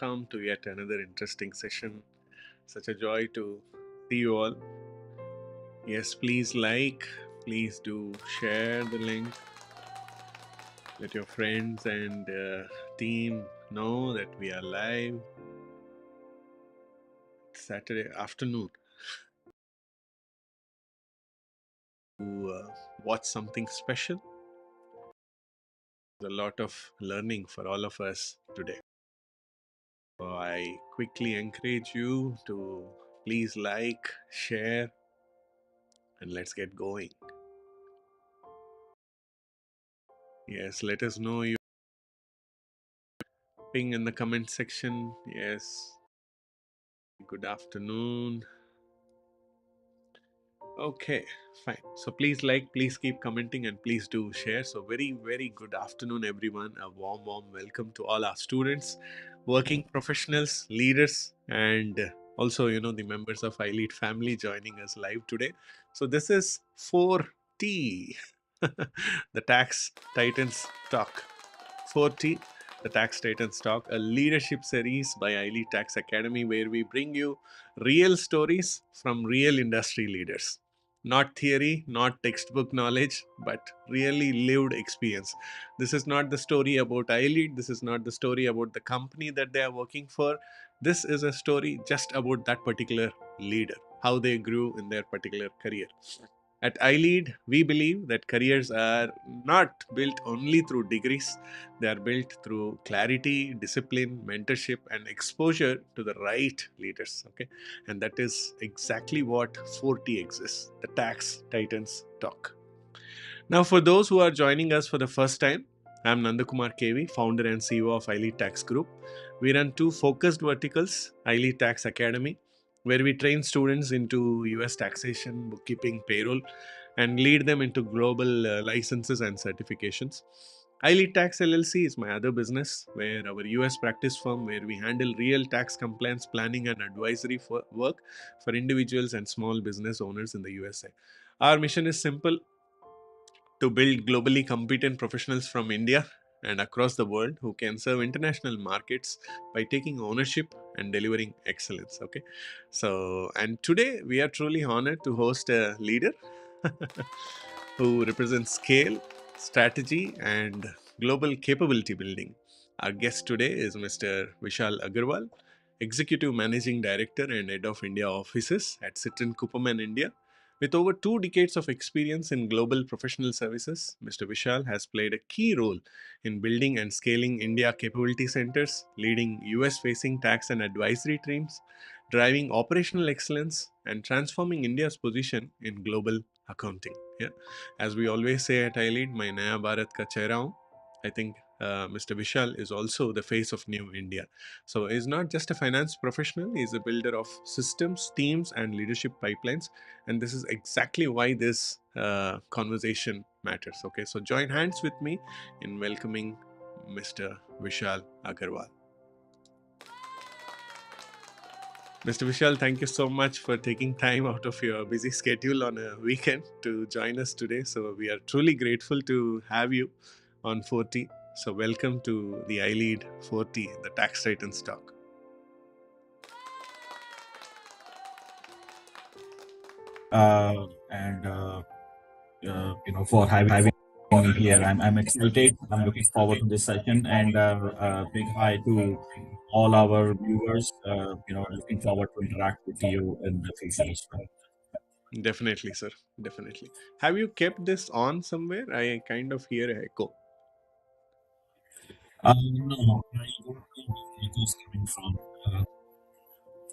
welcome to yet another interesting session. Such a joy to see you all. Yes, please like, please do share the link. Let your friends and team know that we are live Saturday afternoon to watch something special. There's a lot of learning for all of us today. So I quickly encourage you to please like, share, and let's get going. Yes, let us know you ping in the comment section. Yes, good afternoon. Okay, fine. So please like, please keep commenting, and please do share. So very good afternoon, everyone. A warm welcome to all our students, working professionals, leaders, and also the members of iLead family joining us live today. So this is 4T, the Tax Titans Talk. 4T, the Tax Titans Talk, a leadership series by iLead Tax Academy, where we bring you real stories from real industry leaders. Not theory, not textbook knowledge, but really lived experience. This is not the story about iLead. This is not the story about the company that they are working for. This is a story just about that particular leader, how they grew in their particular career. At iLead, we believe that careers are not built only through degrees, they are built through clarity, discipline, mentorship, and exposure to the right leaders. Okay, and that is exactly what 4T exists, the Tax Titans Talk. Now, for those who are joining us for the first time, I'm Nandakumar KV, founder and CEO of iLead Tax Group. We run two focused verticals, iLead Tax Academy, where we train students into US taxation, bookkeeping, payroll, and lead them into global licenses and certifications. iLead Tax LLC is my other business, where our US practice firm, where we handle real tax compliance planning and advisory work for individuals and small business owners in the USA. Our mission is simple: to build globally competent professionals from India and across the world who can serve international markets by taking ownership and delivering excellence. Okay, so and today we are truly honored to host a leader who represents scale, strategy, and global capability building. Our guest today is Mr. Vishal Agarwal, Executive Managing Director and Head of India Offices at Citrin Cooperman India. With over 2 decades of experience in global professional services, Mr. Vishal has played a key role in building and scaling India capability centers, leading US facing tax and advisory teams, driving operational excellence, and transforming India's position in global accounting. Yeah. As we always say at iLead, "Main Naya Bharat ka chehra hoon." I think Mr. Vishal is also the face of New India. So he's not just a finance professional, he's a builder of systems, teams, and leadership pipelines. And this is exactly why this conversation matters. Okay, so join hands with me in welcoming Mr. Vishal Agarwal. Mr. Vishal, thank you so much for taking time out of your busy schedule on a weekend to join us today. So we are truly grateful to have you on 4T. So welcome to the iLead 4T, the Tax Titans Talk. For having me here. I'm excited. I'm looking forward to this session, and big hi to all our viewers. Looking forward to interact with you in the future as well. Definitely, sir. Definitely. Have you kept this on somewhere? I kind of hear a echo. No, I don't think it is coming from.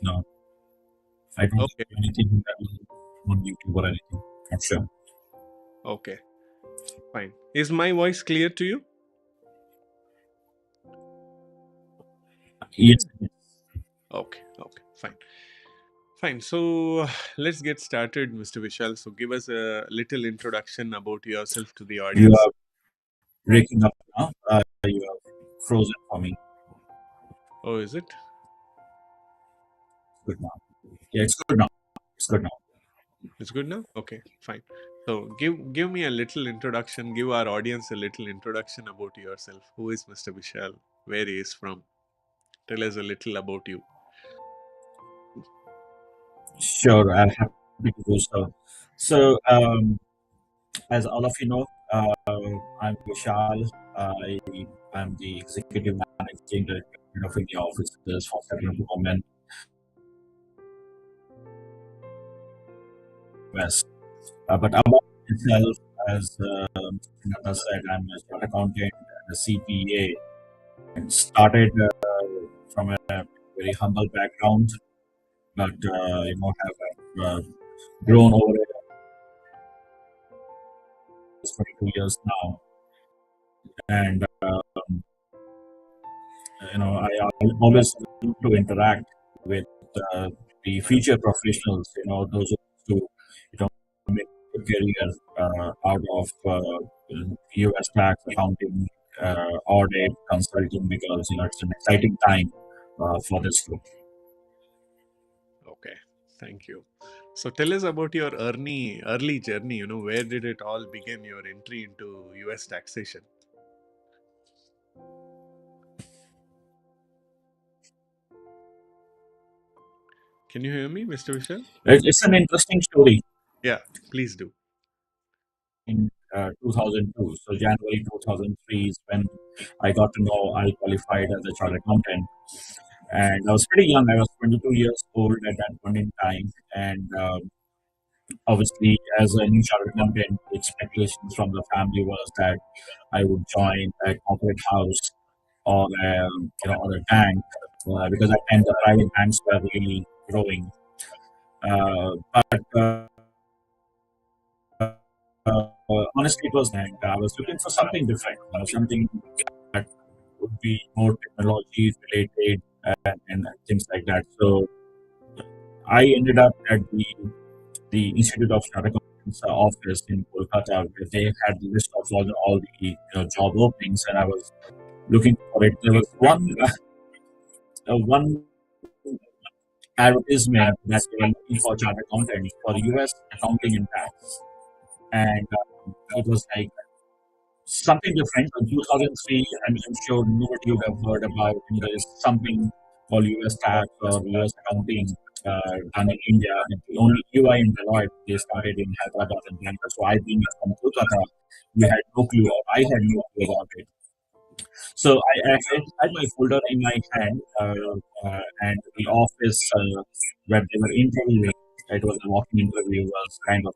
No, I don't Okay. have anything on YouTube or anything. Not sure. Okay. Fine. Is my voice clear to you? Yes. Okay. Okay. Fine. Fine. So let's get started, Mr. Vishal. So give us a little introduction about yourself to the You audience. are breaking up now. You are frozen for me. Oh, is it? Good now. Yeah, it's good now. It's good now. It's good now? Okay, fine. So give me a little introduction, give our audience a little introduction about yourself. Who is Mr. Vishal? Where he is from? Tell us a little about you. Sure, I'm happy to do so. So, as all of you know, I'm Vishal. I'm the executive managing director of India offices for Citrin Cooperman West. But about myself, as Nata said, I'm a chartered accountant and a CPA, and started from a very humble background, but have grown over the 22 years now, and I always want to interact with uh, the future professionals, those who make a career out of US tax, accounting, audit, consulting, because it's an exciting time for this group. Okay, thank you. So tell us about your early journey. Where did it all begin? Your entry into U.S. taxation. Can you hear me, Mr. Vishal? It's an interesting story. Yeah, please do. In 2002, so January 2003 is when I got to know I qualified as a chartered accountant. And I was pretty young. I was 22 years old at that point in time. And obviously, as a new chartered accountant, the expectations from the family was that I would join a corporate house or a bank, because at the time the private banks were really growing. But honestly, it was, and I was looking for something different, something that would be more technology related and things like that. So I ended up at the Institute of Chartered Accountants office in Kolkata, where they had the list of all the job openings, and I was looking for it. There was one advertisement that they were looking for chartered accountants for US accounting and tax, and it was like something different. In 2003, I'm sure nobody would have heard about, there is something called US tax or US accounting done in India. And the only UI in Deloitte, they started in Hyderabad and Bangalore. So I being from Kolkata, we had no clue, or I had no clue about it. So I had my folder in my hand, and the office where they were interviewing, it was a walking interview, was kind of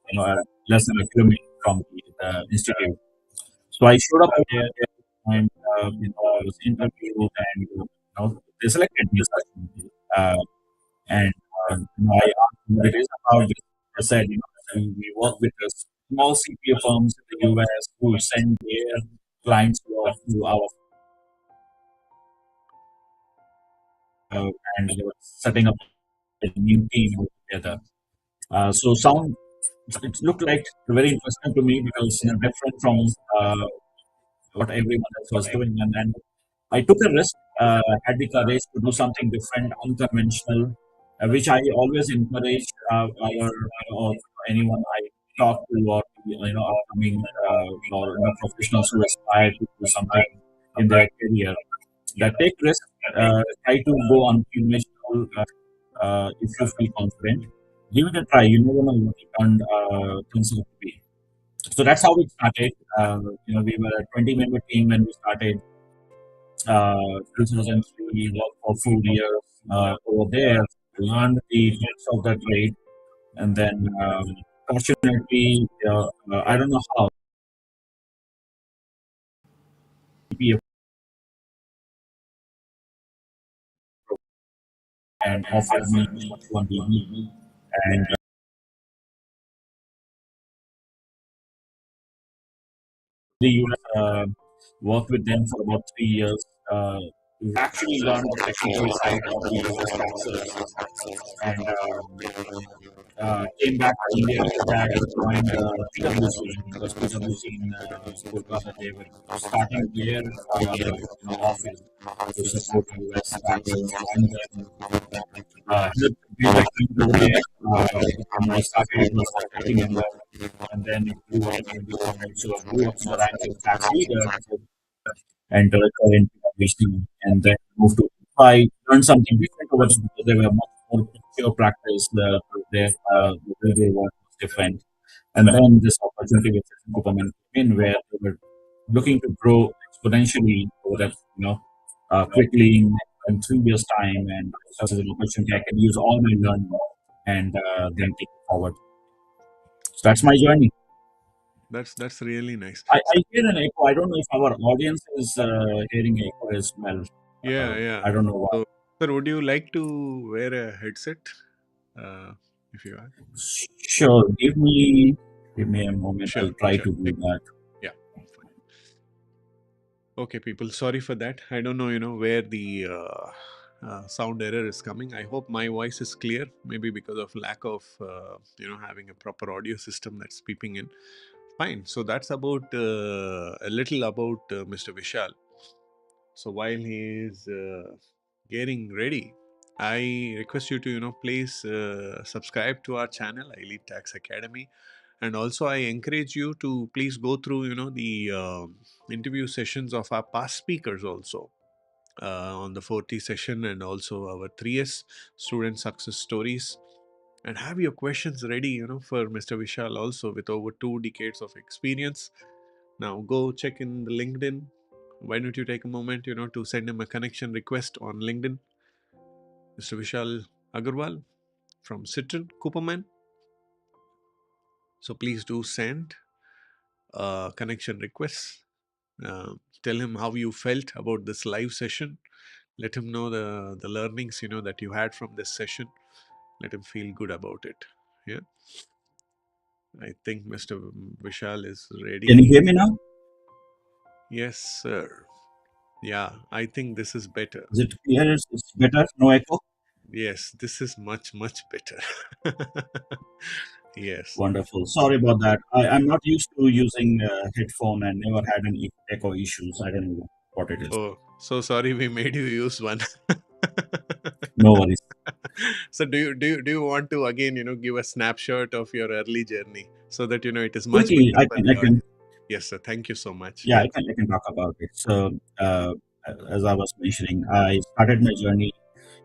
less than a kilometer from the institute. So I showed up there and I was interviewed, and they selected me. Uh, and I asked them what it is about. They said, we work with the small CPA firms in the US who send their clients to our and they were setting up a new team together. So sound it looked like very interesting to me because different from what everyone else was doing, and I took a risk, had the courage to do something different, unconventional, which I always encourage or anyone I talk to, or upcoming professionals who aspire to do something in their career. That take risk, try to go unconventional. If you feel confident, give it a try. You never know what turns out to be. So that's how it started. We were a 20-member team when we started. 2003, worked for 4 years over there, learned the tricks of the trade, and then fortunately, I don't know how, PPF and offered me one degree, and the US worked with them for about 3 years. We actually learned the technical side of the US taxes, and came back to India after that, joined PwC, because PwC in Kolkata, they were starting their office to support US taxes, and then helped build a team over there. I started, it was for 30 members, and then it grew up to 25, so I grew up to the rank of tax leader, entered current PwC, and then moved to I learned something different over there because they were much more pure practice. The way they work was different. And then this opportunity with Citrin Cooperman came in where they were looking to grow exponentially over that, quickly in 3 years' time. And I saw as an opportunity I can use all my learning and then take it forward. So that's my journey. That's really nice. I So, hear an echo. I don't know if our audience is hearing echo as well. yeah, yeah. I don't know why. So, sir, would you like to wear a headset? Uh, if you are. Sure, give me a moment. Sure, I'll try sure. to do that. Yeah. Okay, people. Sorry for that. I don't know, where the sound error is coming. I hope my voice is clear. Maybe because of lack of, having a proper audio system that's peeping in. Fine. So that's about a little about Mr. Vishal. So while he is getting ready, I request you to please subscribe to our channel, iLead Tax Academy, and also I encourage you to please go through the interview sessions of our past speakers also. On the 40 session and also our 3S student success stories, and have your questions ready for Mr. Vishal also with over 2 decades of experience. Now go check in the LinkedIn. Why don't you take a moment, to send him a connection request on LinkedIn, Mr. Vishal Agarwal from Citrin Cooperman. So please do send a connection request. Uh, Tell him how you felt about this live session. Let him know the learnings that you had from this session. Let him feel good about it. Yeah, I think Mr. Vishal is Can you ready. hear me now? Yes, sir. Yeah, I think this is better. Is it clear? It's better? No echo? Yes, this is much, much better. Yes. Wonderful. Sorry about that. I'm not used to using headphone and never had any echo issues. I don't know what it is. Oh, so sorry we made you use one. No worries. So do you want to again, give a snapshot of your early journey so that it is much Quickly, better for the I can, audience? Yes, sir. Thank you so much. yeah, Yeah. I can talk about it. So, as I was mentioning, I started my journey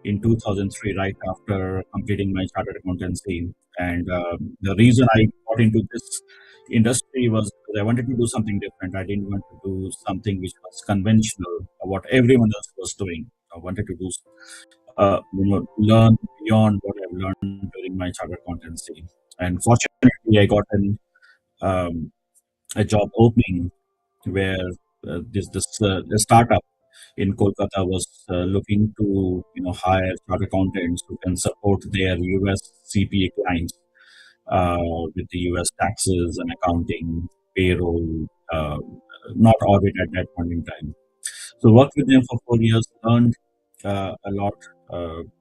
in 2003, right after completing my chartered accountancy. And the reason I got into this industry was because I wanted to do something different. I didn't want to do something which was conventional, what everyone else was doing. I wanted to do, learn beyond what I've learned during my chartered accountancy. And fortunately, I got um, a job opening where a startup in Kolkata was looking to hire chartered accountants who can support their US CPA clients with the US taxes and accounting, payroll, not audit at that point in time. So worked with them for 4 years, learned a lot,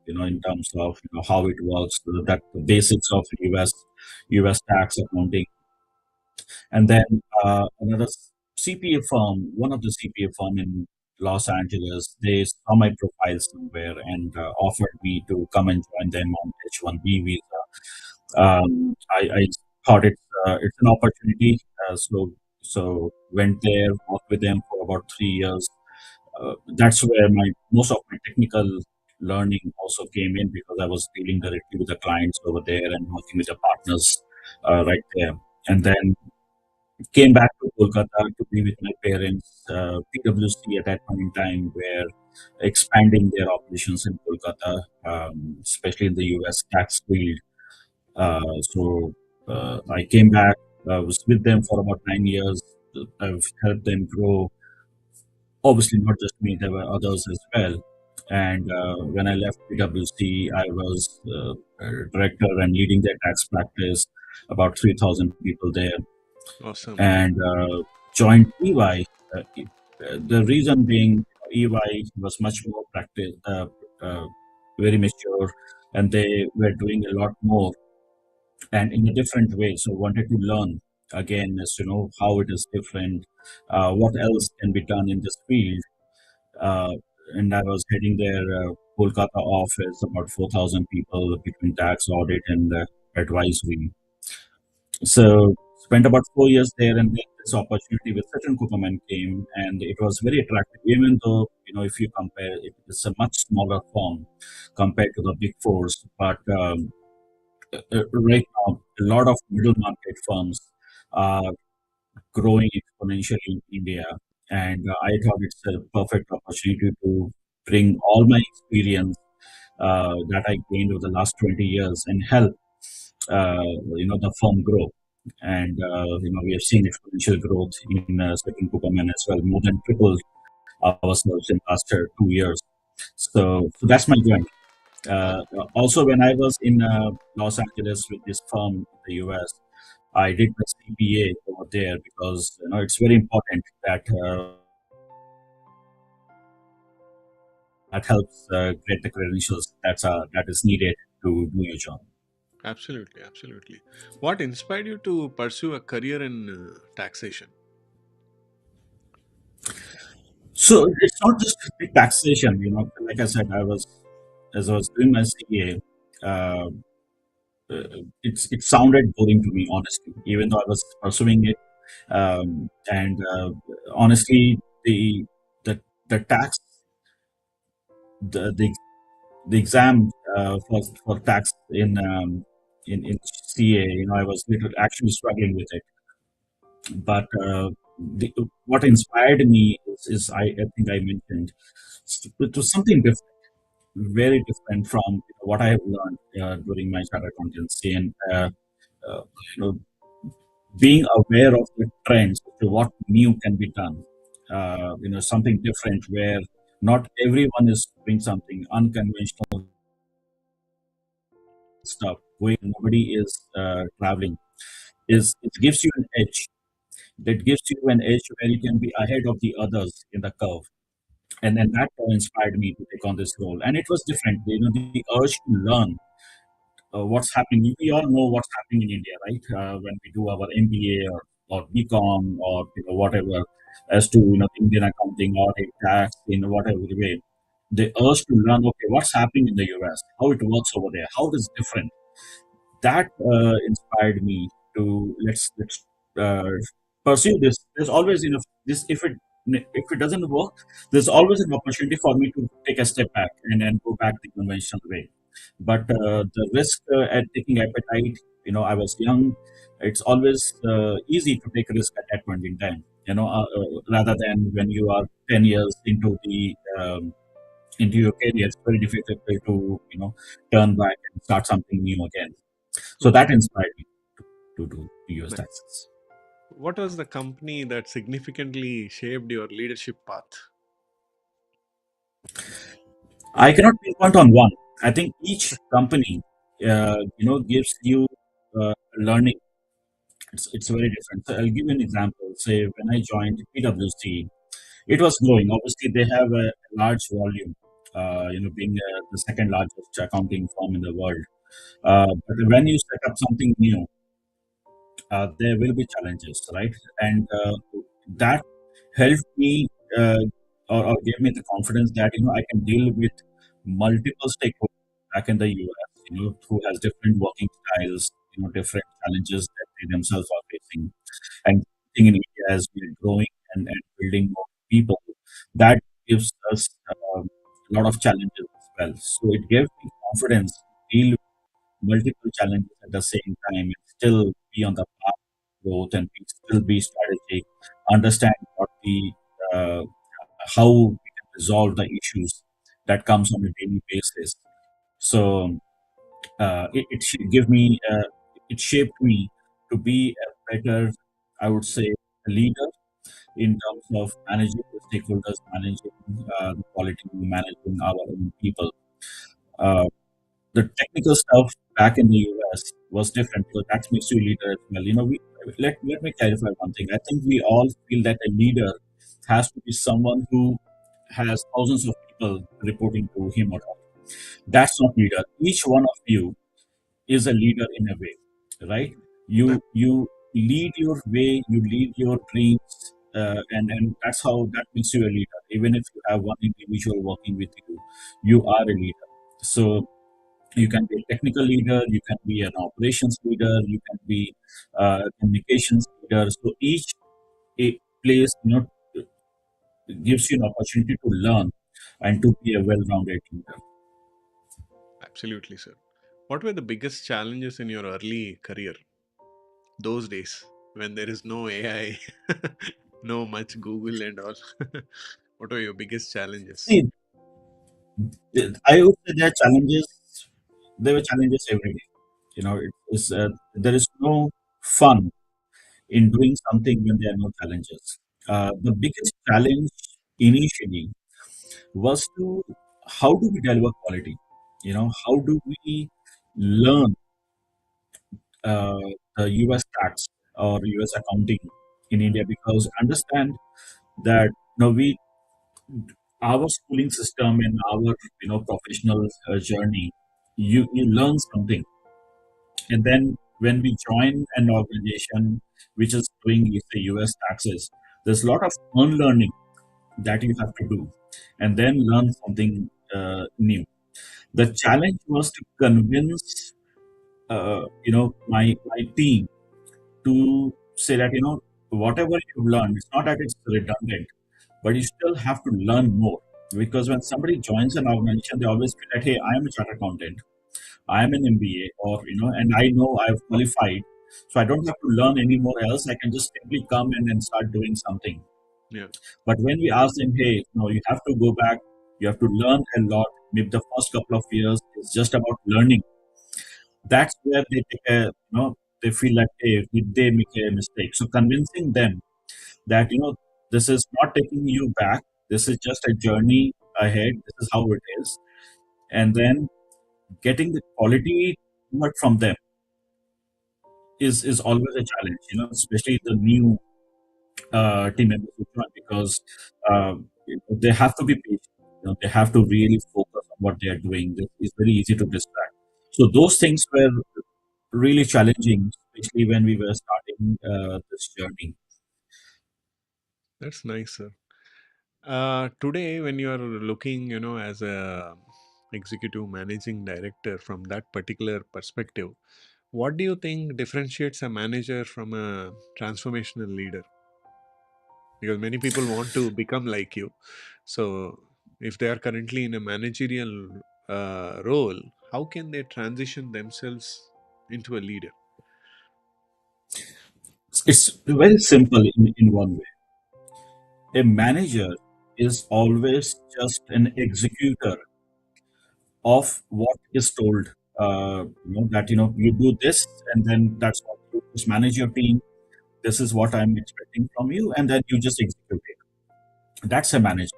in terms of how it works, that the basics of US tax accounting, and then another CPA firm, one of the CPA firm in Los Angeles, they saw my profile somewhere and offered me to come and join them on H-1B visa. I thought it's an opportunity, so went there, worked with them for about 3 years. That's where my most of my technical learning also came in because I was dealing directly with the clients over there and working with the partners right there. And then came back to Kolkata to be with my parents. PwC at that point in time were expanding their operations in Kolkata, especially in the US tax field. So I came back, was with them for about 9 years. I've helped them grow. Obviously, not just me, there were others as well. And when I left PwC, I was director and leading their tax practice, about 3,000 people there, Awesome. and joined EY. The reason being, EY was much more practice, very mature, and they were doing a lot more and in a different way. So wanted to learn again as to know how it is different, what else can be done in this field. Uh, and I was heading their Kolkata office, about 4,000 people between tax audit and advisory. So Spent about 4 years there, and then this opportunity with Citrin Cooperman came, and it was very attractive. Even though if you compare, it's a much smaller firm compared to the big fours, but right now a lot of middle market firms are growing exponentially in India, and I thought it's a perfect opportunity to bring all my experience that I gained over the last 20 years and help the firm grow. And we have seen exponential growth in Citrin Cooperman as well, more than tripled ourselves in last 2 years. So that's my journey. Also, when I was in Los Angeles with this firm in the US, I did my CPA over there because it's very important that that helps get the credentials that is needed to do your job. Absolutely, absolutely. What inspired you to pursue a career in taxation? So it's not just the taxation. Like I said, as I was doing my CPA. It sounded boring to me, honestly, even though I was pursuing it. And honestly, the the tax the the, the exam for tax in CA, I was actually struggling with it. But what inspired me is I think I mentioned it was something different, very different from what I have learned during my chartered accountancy, and uh, you know being aware of the trends to what new can be done. Something different where not everyone is doing something unconventional stuff, where nobody is traveling. It gives you an edge. That gives you an edge where you can be ahead of the others in the curve. And then that inspired me to take on this role. And it was different. The urge to learn what's happening. We all know what's happening in India, right? When we do our MBA or BCom or whatever, as to Indian accounting, audit, tax, in whatever way, the urge to learn, okay, what's happening in the US, how it works over there, how it is different. That inspired me to let's uh, pursue this. There's always this if it doesn't work, there's always an opportunity for me to take a step back and then go back the conventional way. But the risk at taking appetite, I was young. It's always easy to take a risk at that point in time. Rather than when you are 10 years into your career, it's very difficult to turn back and start something new again. So Mhm. that inspired me to do US Nice. taxes. What was the company that significantly shaped your leadership path? I cannot pinpoint on one. I think each company, gives you learning. It's very different. So I'll give you an example. Say when I joined PwC, it was growing. Obviously, they have a large volume. Being the second largest accounting firm in the world. But when you set up something new, there will be challenges, right? And that helped me or gave me the confidence that I can deal with multiple stakeholders back in the US, who has different working styles, different challenges that they themselves are facing. And in India as we're growing and building more people, that gives us a lot of challenges as well. So it gave me confidence to deal multiple challenges at the same time and still be on the path of growth and still be strategic, understand uh, how we can resolve the issues that comes on a daily basis. So it shaped me to be a better, I would say, a leader in terms of managing the stakeholders, managing the quality, managing our own people. Uh, the technical stuff back in the US was different because that makes you a leader as well. Let me clarify one thing. I think we all feel that a leader has to be someone who has thousands of people reporting to him or her. That's not leader. Each one of you is a leader in a way, right? You lead your way, you lead your dreams, and that's how that makes you a leader. Even if you have one individual working with you, you are a leader. So You can be a technical leader, you can be an operations leader, you can be a communications leader. So each place, gives you an opportunity to learn and to be a well-rounded leader. Absolutely, sir. What were the biggest challenges in your early career, those days when there is no AI, no much Google and all? What were your biggest challenges? See, I would say there are challenges. There were challenges every day. There is no fun in doing something when there are no challenges. The biggest challenge initially was to how do we deliver quality? How do we learn uh, the US tax or US accounting in India? Because understand that we our schooling system and our professional journey, you learn something, and then when we join an organization which is doing say US taxes, there's a lot of unlearning that you have to do, and then learn something new. The challenge was to convince my team to say that whatever you've learned, it's not that it's redundant, but you still have to learn more. Because when somebody joins an organization, they always feel that, hey, I am a chartered accountant, I am an MBA, or and I know I've qualified, so I don't have to learn any more else. I can just simply come in and start doing something. Yeah. But when we ask them, hey, no, you have to go back, you have to learn a lot. Maybe the first couple of years is just about learning. That's where they take they feel like, hey, did they make a mistake? So convincing them that this is not taking you back, this is just a journey ahead, this is how it is, and then getting the quality work from them is always a challenge, especially the new team members who join, because they have to be patient, they have to really focus on what they are doing. It's very easy to distract. So those things were really challenging, especially when we were starting this journey. That's nice, sir. Today, when you are looking, as a executive managing director from that particular perspective, what do you think differentiates a manager from a transformational leader? Because many people want to become like you. So, if they are currently in a managerial role, how can they transition themselves into a leader? It's very simple in one way. A manager is always just an executor of what is told. That you do this, and then that's what you just manage your team. This is what I'm expecting from you, and then you just execute it. That's a manager.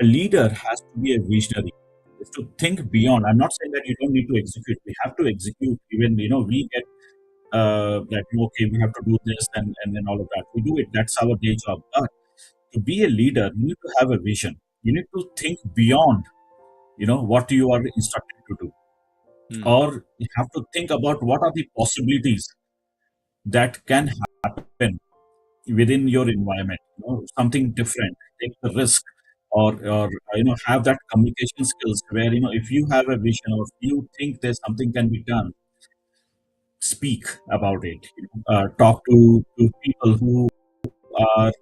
A leader has to be a visionary. Is to think beyond. I'm not saying that you don't need to execute. We have to execute. Even we get that okay, we have to do this and then all of that. We do it. That's our day job. But to be a leader, you need to have a vision. You need to think beyond what you are instructed to do, Hmm. or you have to think about what are the possibilities that can happen within your environment. Something different. Take the risk, or have that communication skills where if you have a vision or if you think there's something can be done, speak about it. Talk to people are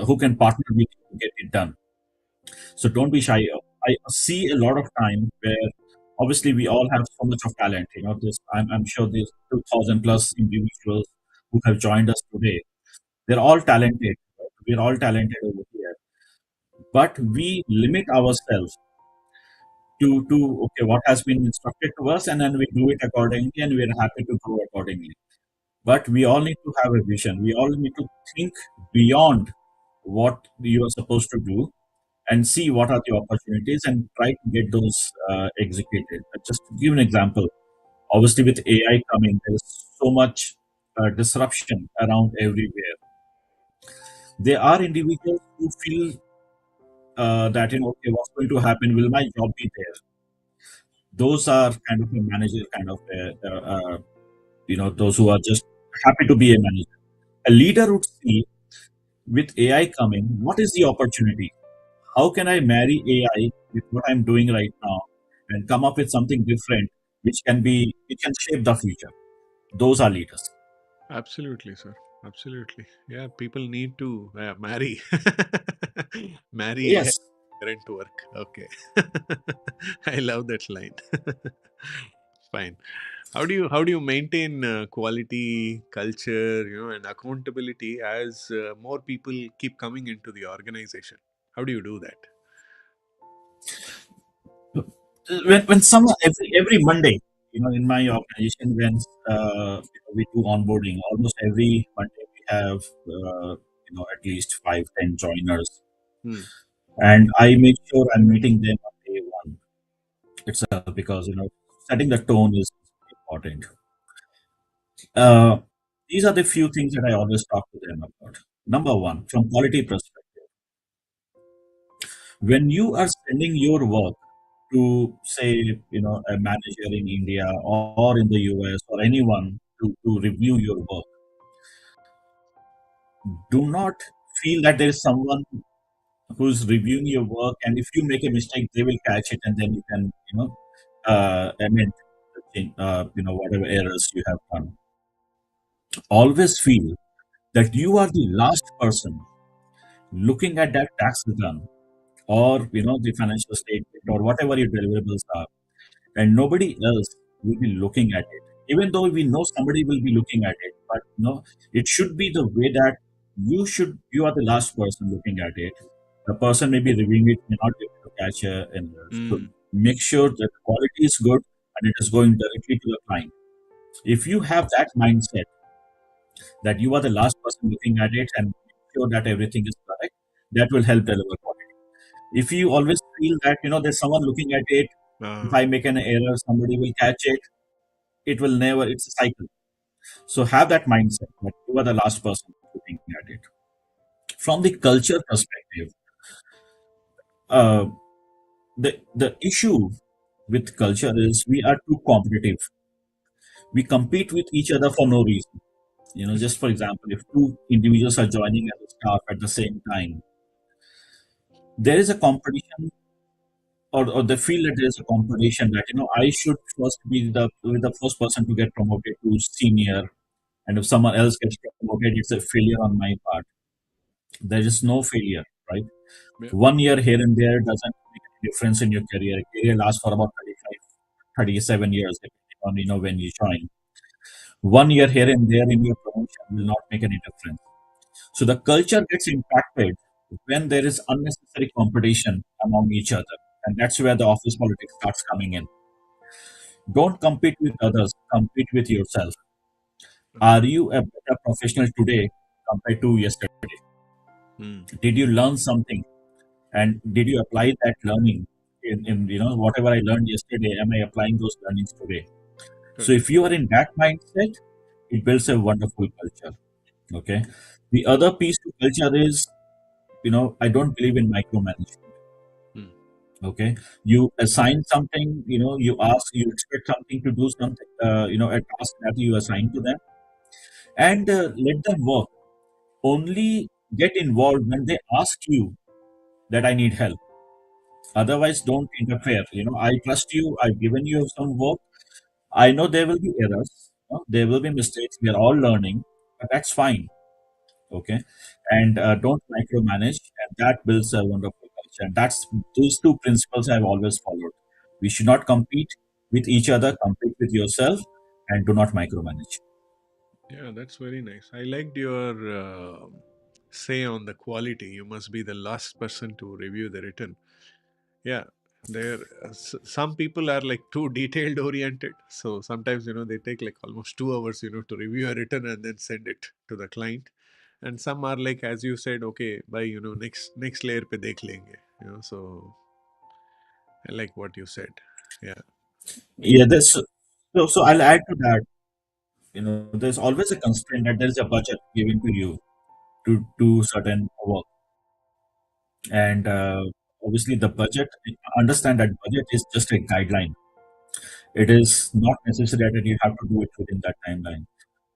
who can partner with you to get it done. So don't be shy. I see a lot of time where obviously we all have so much of talent. I'm sure there's 2,000 plus individuals who have joined us today. They're all talented. We're all talented over here, but we limit ourselves to okay, what has been instructed to us, and then we do it accordingly, and we're happy to grow accordingly. But we all need to have a vision. We all need to think beyond what you are supposed to do and see what are the opportunities and try to get those executed. Just to give an example, obviously with AI coming, there's so much disruption around everywhere. There are individuals who feel that okay, what's going to happen? Will my job be there? Those are kind of a manager, kind of those who are just happy to be a manager. A leader would see with AI coming, what is the opportunity? How can I marry AI with what I'm doing right now? and come up with something different, it can shape the future. Those are leaders. Absolutely, sir. Absolutely. Yeah, people need to marry. Marry AI Yes. current work. Okay. I love that line. Fine. How do you maintain quality, culture, and accountability as more people keep coming into the organization? How do you do that? When someone every Monday, in my organization, when we do onboarding, almost every Monday we have at least 5, 10 joiners, Hmm. and I make sure I'm meeting them on day one itself because setting the tone is important. Uh, these are the few things that I always talk to them about. Number one, from quality perspective, when you are sending your work to say a manager in India or in the US or anyone to review your work, do not feel that there is someone who's reviewing your work, and if you make a mistake they will catch it and then you can amend the thing, whatever errors you have done. Always feel that you are the last person looking at that tax return or the financial statement or whatever your deliverables are, and nobody else will be looking at it. Even though we know somebody will be looking at it, but it should be the way that you are the last person looking at it. The person may be reviewing it, may not be able to catch an error. So Hmm. make sure that the quality is good and it is going directly to the client. If you have that mindset that you are the last person looking at it and make sure that everything is correct, that will help deliver quality. If you always feel that there's someone looking at it, if Uh, I make an error, somebody will catch it. It will never. It's a cycle. So have that mindset that you are the last person looking at it. From the culture perspective, uh, the issue with culture is we are too competitive. We compete with each other for no reason. Just for example, if two individuals are joining as a staff at the same time, there is a competition, or they feel that there is a competition that I should first be the first person to get promoted to senior, and if someone else gets promoted, it's a failure on my part. There is no failure, right? yeah. 1 year here and there doesn't make any difference in your career. Career lasts for about 35, 37 years, depending on when you join. 1 year here and there in your promotion will not make any difference. So the culture gets impacted when there is unnecessary competition among each other. And that's where the office politics starts coming in. Don't compete with others, compete with yourself. Are you a better professional today compared to yesterday? Hmm. Did you learn something? And did you apply that learning in whatever I learned yesterday? Am I applying those learnings today? So Correct. if you are in that mindset, it builds a wonderful culture. Okay. The other piece to culture is, I don't believe in micromanagement. Hmm. Okay. You assign something, you expect something to do something, a task that you assign to them, and let them work. Only get involved when they ask you that I need help. Otherwise, don't interfere. I trust you. I've given you some work. I know there will be errors. There will be mistakes. We are all learning, but that's fine. Okay, and don't micromanage, and that builds a wonderful culture. And that's those two principles I've always followed. We should not compete with each other. Compete with yourself, and do not micromanage. Yeah, that's very nice. I liked your say on the quality. You must be the last person to review the written. Yeah, there. Some people are like too detailed oriented. So sometimes they take like almost 2 hours to review a written and then send it to the client. And some are like, as you said, okay, by next layer pe dekh lenge. So I like what you said. Yeah. Yeah, this. So I'll add to that. There's always a constraint that there is a budget given to you to do certain work, and obviously the budget. Understand that budget is just a guideline. It is not necessary that you have to do it within that timeline.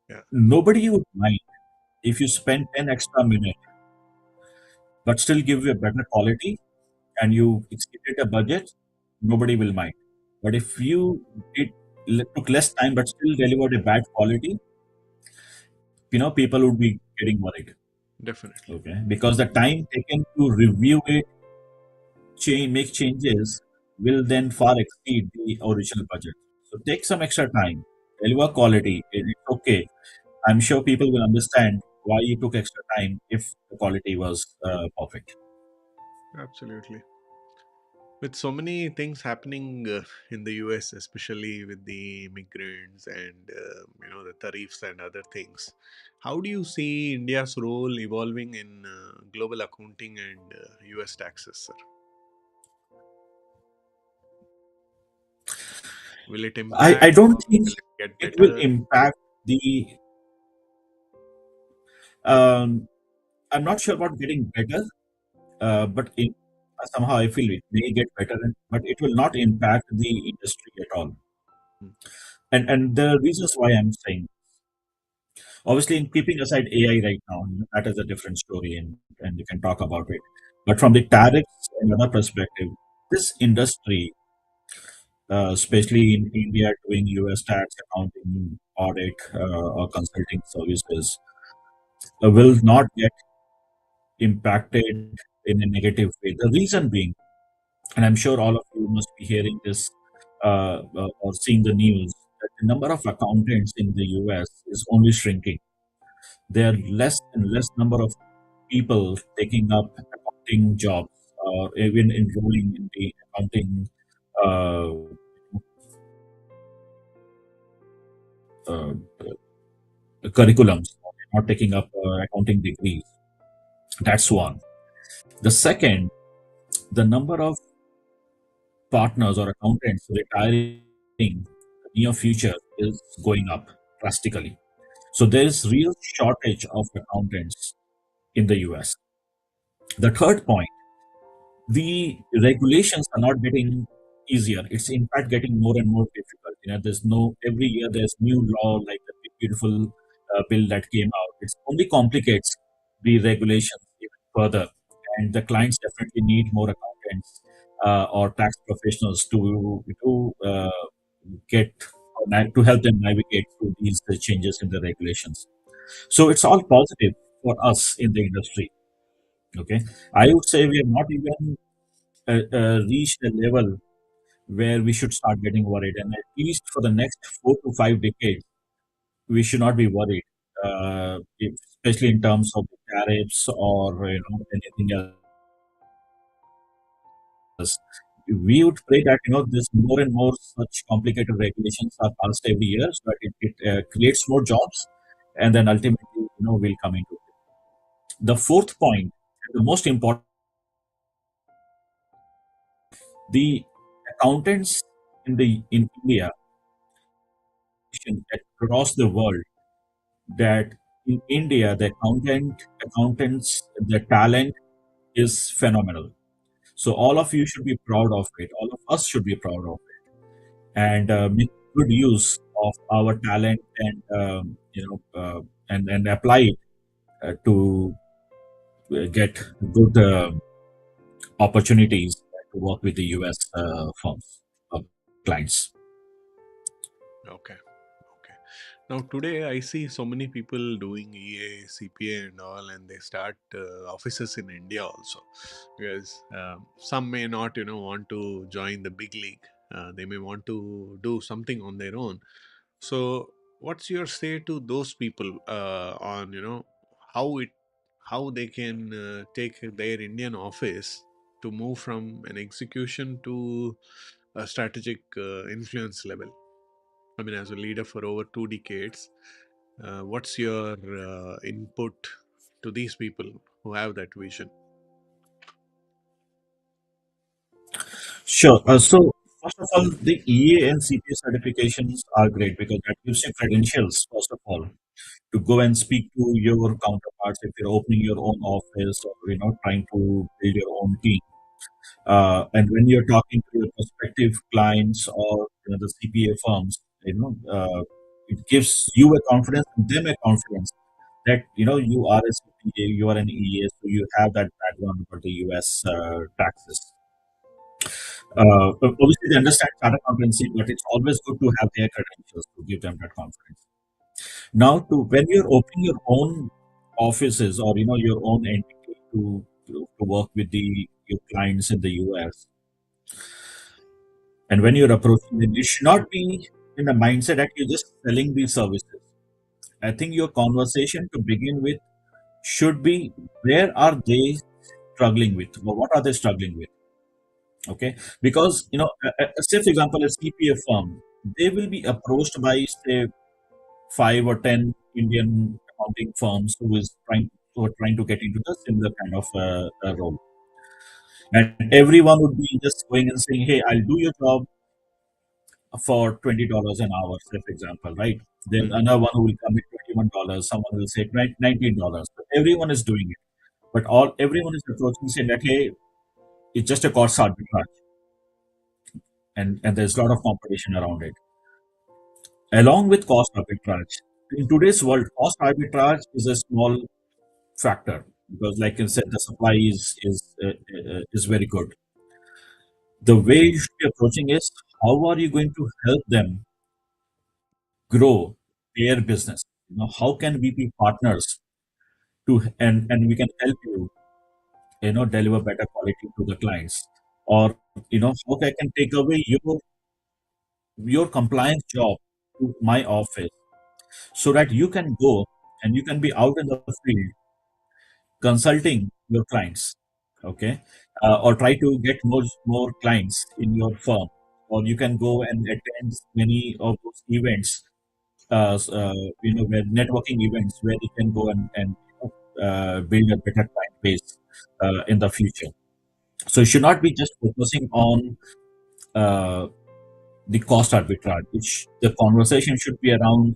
Yeah. Nobody would mind if you spend 10 extra minutes, but still give you a better quality and you exceeded a budget. Nobody will mind. But if you it took less time but still delivered a bad quality, people would be getting worried. Definitely. Okay, because the time taken to review it, make changes, will then far exceed the original budget. So take some extra time, deliver quality. It's okay. I'm sure people will understand why you took extra time if the quality was perfect. Absolutely. With so many things happening in the US, especially with the immigrants and the tariffs and other things, how do you see India's role evolving in global accounting and US taxes, sir? Will it I impact don't or think will it get it will better? impact the. Um, I'm not sure about getting better, but somehow I feel it may get better, but it will not impact the industry at all. And the reasons why I'm saying, obviously, in keeping aside AI right now, that is a different story, and you can talk about it. But from the tariffs and other perspective, this industry, especially in India, doing US tax, accounting, audit, or consulting services, will not get impacted in a negative way. The reason being, and I'm sure all of you must be hearing this or seeing the news, that the number of accountants in the US is only shrinking. There are less and less number of people taking up accounting jobs or even enrolling in the accounting uh, uh, curriculums, not taking up accounting degrees. That's one. The second, the number of partners or accountants retiring in the near future is going up drastically. So there is real shortage of accountants in the US. The third point, the regulations are not getting easier. It's in fact getting more and more difficult. There's no every year there's new law like the big beautiful bill that came out. It only complicates the regulations even further, and the clients definitely need more accountants or tax professionals to get to help them navigate through these changes in the regulations. So it's all positive for us in the industry. Okay, I would say we have not even reached a level where we should start getting worried. And at least for the next 4 to 5 decades, we should not be worried, especially in terms of the tariffs or anything else. We would pray that there's more and more such complicated regulations are passed every year, so that it creates more jobs, and then ultimately we'll come into it. The fourth point, the most important, the accountants in India across the world, that in India, accountants, the talent is phenomenal. So all of you should be proud of it. All of us should be proud of it, and make good use of our talent and and apply it to get good opportunities to work with the US firms, clients. Okay. Okay. Now, today I see so many people doing EA, CPA, and all, and they start offices in India also, because some may not, want to join the big league. They may want to do something on their own. So, what's your say to those people on, how it, how they can take their Indian office to move from an execution to a strategic influence level? I mean, as a leader for over 2 decades, what's your input to these people who have that vision? Sure. So first of all, the EA and CPA certifications are great because that gives you credentials, first of all, to go and speak to your counterparts if you're opening your own office or trying to build your own team. And when you're talking to your prospective clients or the CPA firms, it gives you a confidence and them a confidence that you are a CPA, you are an EA, so you have that background about the US taxes. Obviously, they understand charter accountancy, but it's always good to have their credentials to give them that confidence. Now, to when you're opening your own offices or your own entity to work with your clients in the US, and when you're approaching them, you should not be in the mindset that you're just selling these services. I think your conversation to begin with should be where are they struggling with, or what are they struggling with? Okay, because say for example, a CPA firm, they will be approached by say 5 or 10 Indian accounting firms who are trying to get into the similar kind of role, and everyone would be just going and saying, "Hey, I'll do your job for $20 an hour," say for example, right? Then Hmm. another one who will come at $21, someone will say $19. So everyone is doing it, but all everyone is approaching saying that, "Hey, it's just a cost arbitrage," and there's a lot of competition around it. Along with cost arbitrage, in today's world, cost arbitrage is a small factor because, like I said, the supply is very good. The way you should be approaching is how are you going to help them grow their business? How can we be partners and we can help you, deliver better quality to the clients, or how I can take away your compliance job to my office so that you can go and you can be out in the field consulting your clients, okay, or try to get more clients in your firm, or you can go and attend many of those events, where networking events where you can go and build a better client base in the future. So you should not be just focusing on uh, the cost arbitrage. The conversation should be around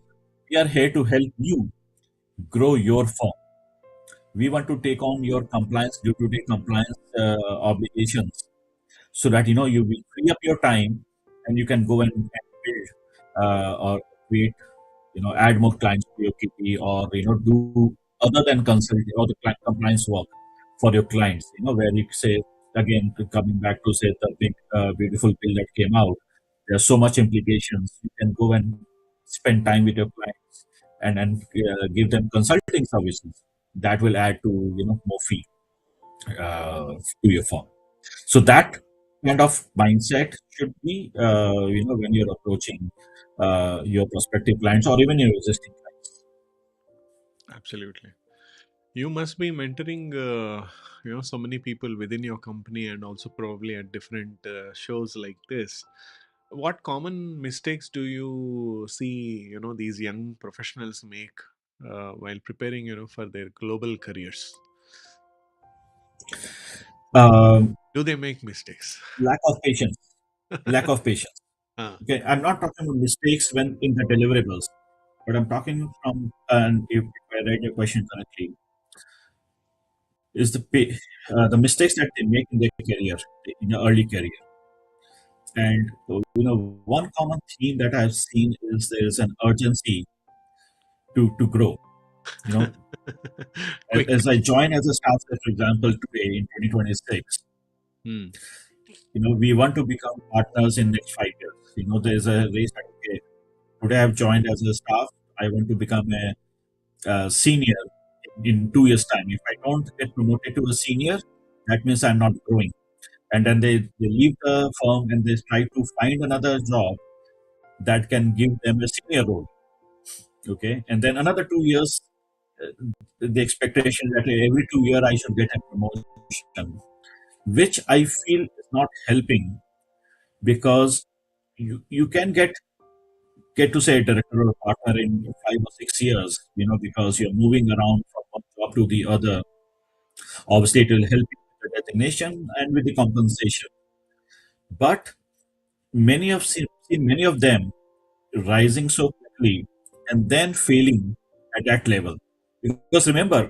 we are here to help you grow your firm. We want to take on your compliance, day-to-day compliance obligations, so that you will free up your time and you can go and build or create, add more clients to your kitty, or do other than consult or the compliance work for your clients. Where you say again, coming back to say the big beautiful bill that came out. There's so much implications. You can go and spend time with your clients and give them consulting services that will add to more fee to your firm. So that kind of mindset should be when you're approaching your prospective clients or even your existing clients. Absolutely. You must be mentoring, so many people within your company and also probably at different shows like this. What common mistakes do you see, these young professionals make while preparing, for their global careers? Um, Do they make mistakes? Lack of patience. Lack of patience. Ah, Okay, I'm not talking about mistakes when in the deliverables, but I'm talking from, and if I read your question correctly, is the mistakes that they make in their career, in the early career. And one common theme that I've seen is there is an urgency to grow. You know, quick. as I join as a staff, for example, today in 2026, Hmm. we want to become partners in next 5 years. There's a race that okay, today I've joined as a staff. I want to become a senior in 2 years' time. If I don't get promoted to a senior, that means I'm not growing. And then they leave the firm and they try to find another job that can give them a senior role. Okay, and then another 2 years, the expectation that every 2 year I should get a promotion, which I feel is not helping because you can get to say a director or partner in 5 or 6 years, because you're moving around from one job to the other. Obviously, it will help you with the designation and with the compensation. But seen many of them rising so quickly and then failing at that level. Because remember,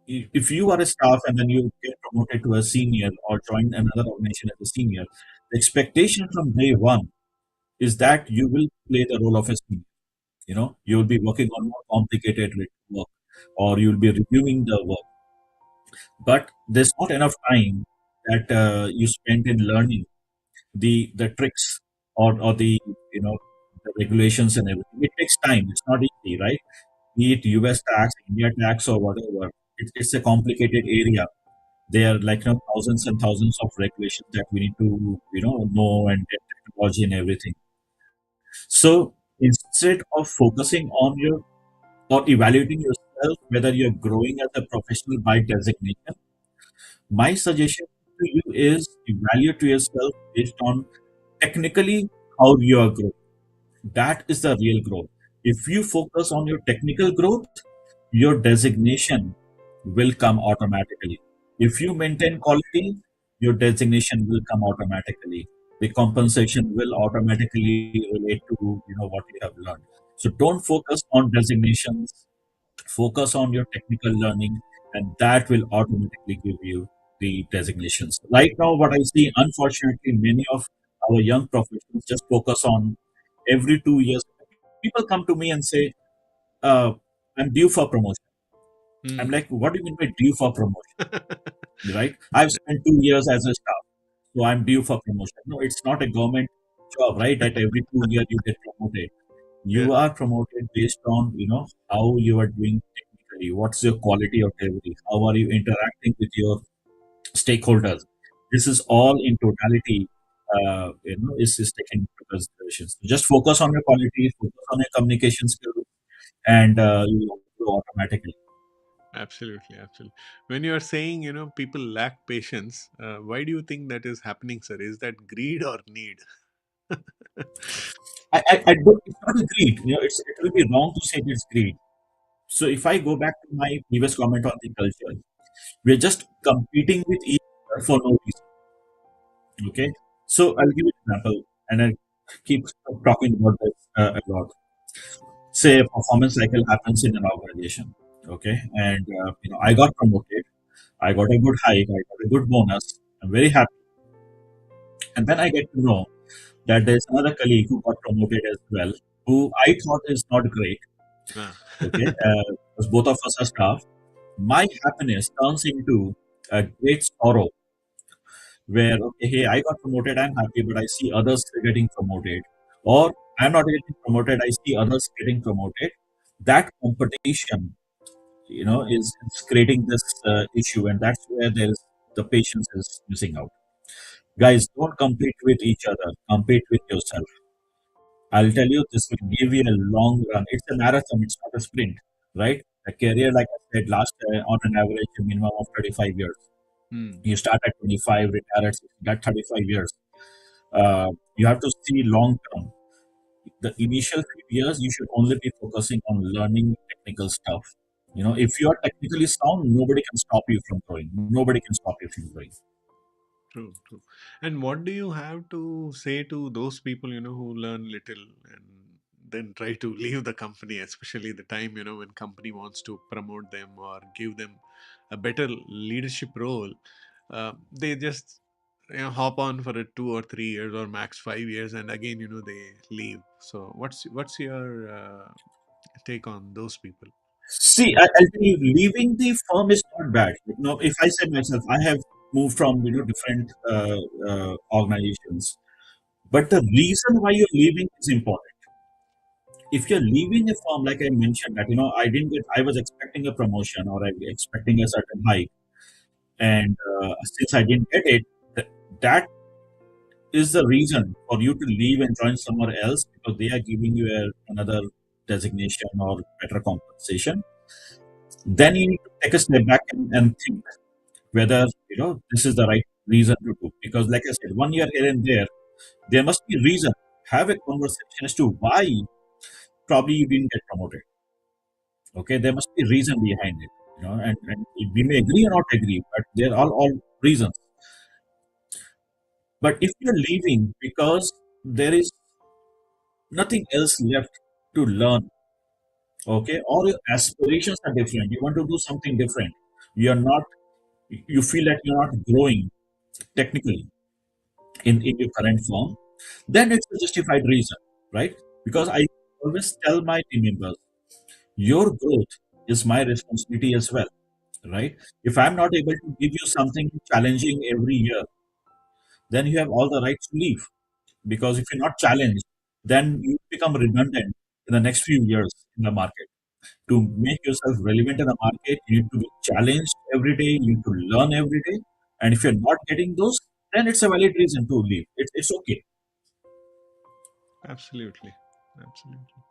if you are a staff and then you get promoted to a senior or join another organization as a senior, the expectation from day one is that you will play the role of a senior. You will be working on more complicated work, or you will be reviewing the work. But there's not enough time that you spent in learning the tricks or the the regulations and everything. It takes time. It's not easy, right? Be it US tax, India tax, or whatever. It's a complicated area. There are like thousands and thousands of regulations that we need to know and get technology and everything. So instead of focusing on your or evaluating yourself whether you're growing as a professional by designation, my suggestion to you is evaluate yourself based on technically how you are growing. That is the real growth. If you focus on your technical growth, your designation will come automatically. If you maintain quality, your designation will come automatically. The compensation will automatically relate to what you have learned. So don't focus on designations. Focus on your technical learning, and that will automatically give you the designations. Right now, what I see, unfortunately, many of our young professionals just focus on every 2 years. People come to me and say, uh, I'm due for promotion. I'm Hmm. like, what do you mean by due for promotion? Right? I've spent 2 years as a staff, so I'm due for promotion. No, it's not a government job, right? That every 2 years you get promoted. Yeah. You are promoted based on how you are doing technically. What's your quality of delivery? How are you interacting with your stakeholders? This is all in totality. Is taken into consideration. So just focus on your quality, focus on your communication skills, and you will grow automatically. Absolutely, absolutely. When you are saying, people lack patience, why do you think that is happening, sir? Is that greed or need? I don't. It's not a greed. It will be wrong to say it's greed. So if I go back to my previous comment on the culture, we're just competing with each other for no reason. Okay. So I'll give you an example, and I keep talking about this a lot. Say a performance cycle happens in an organization. Okay, and I got promoted. I got a good hike. I got a good bonus. I'm very happy. And then I get to know that there's another colleague who got promoted as well, who I thought is not great. Ah. Okay, because both of us are staff. My happiness turns into a great sorrow where, okay, hey, I got promoted, I'm happy, but I see others getting promoted, or I'm not getting promoted, I see others getting promoted. That competition, is creating this issue, and that's where there's the patience is missing out. Guys, don't compete with each other, compete with yourself. I'll tell you, this will give you a long run. It's a marathon, it's not a sprint, right? A career, like I said, last on an average a minimum of 35 years. Hmm. You start at 25, retire at 60, that 35 years. You have to see long term. The initial few years, you should only be focusing on learning technical stuff. If you are technically sound, nobody can stop you from growing. Nobody can stop you from growing. True, true. And what do you have to say to those people, who learn little and then try to leave the company, especially the time, when company wants to promote them or give them a better leadership role, they just, hop on for a 2 or 3 years or max 5 years, and again, they leave. So what's your take on those people? See, I'll tell you, leaving the firm is not bad. If I say myself, I have moved from different organizations, but the reason why you're leaving is important. If you're leaving a firm, like I mentioned, that I was expecting a promotion or I was expecting a certain hike, and since I didn't get it, that is the reason for you to leave and join somewhere else because they are giving you another designation or better compensation. Then you need to take a step back and think whether this is the right reason to do. Because, like I said, 1 year here and there must be a reason. Have a conversation as to why probably you didn't get promoted. Okay, there must be a reason behind it. And we may agree or not agree, but they're all reasons. But if you're leaving because there is nothing else left to learn, okay, or your aspirations are different, you want to do something different, you're not, you feel that you're not growing technically in your current form, then it's a justified reason, right? Because I always tell my team members, your growth is my responsibility as well. right? If I'm not able to give you something challenging every year, then you have all the rights to leave. Because if you're not challenged, then you become redundant in the next few years in the market. To make yourself relevant in the market, you need to be challenged every day, you need to learn every day. And if you're not getting those, then it's a valid reason to leave. It's okay. Absolutely. Absolutely.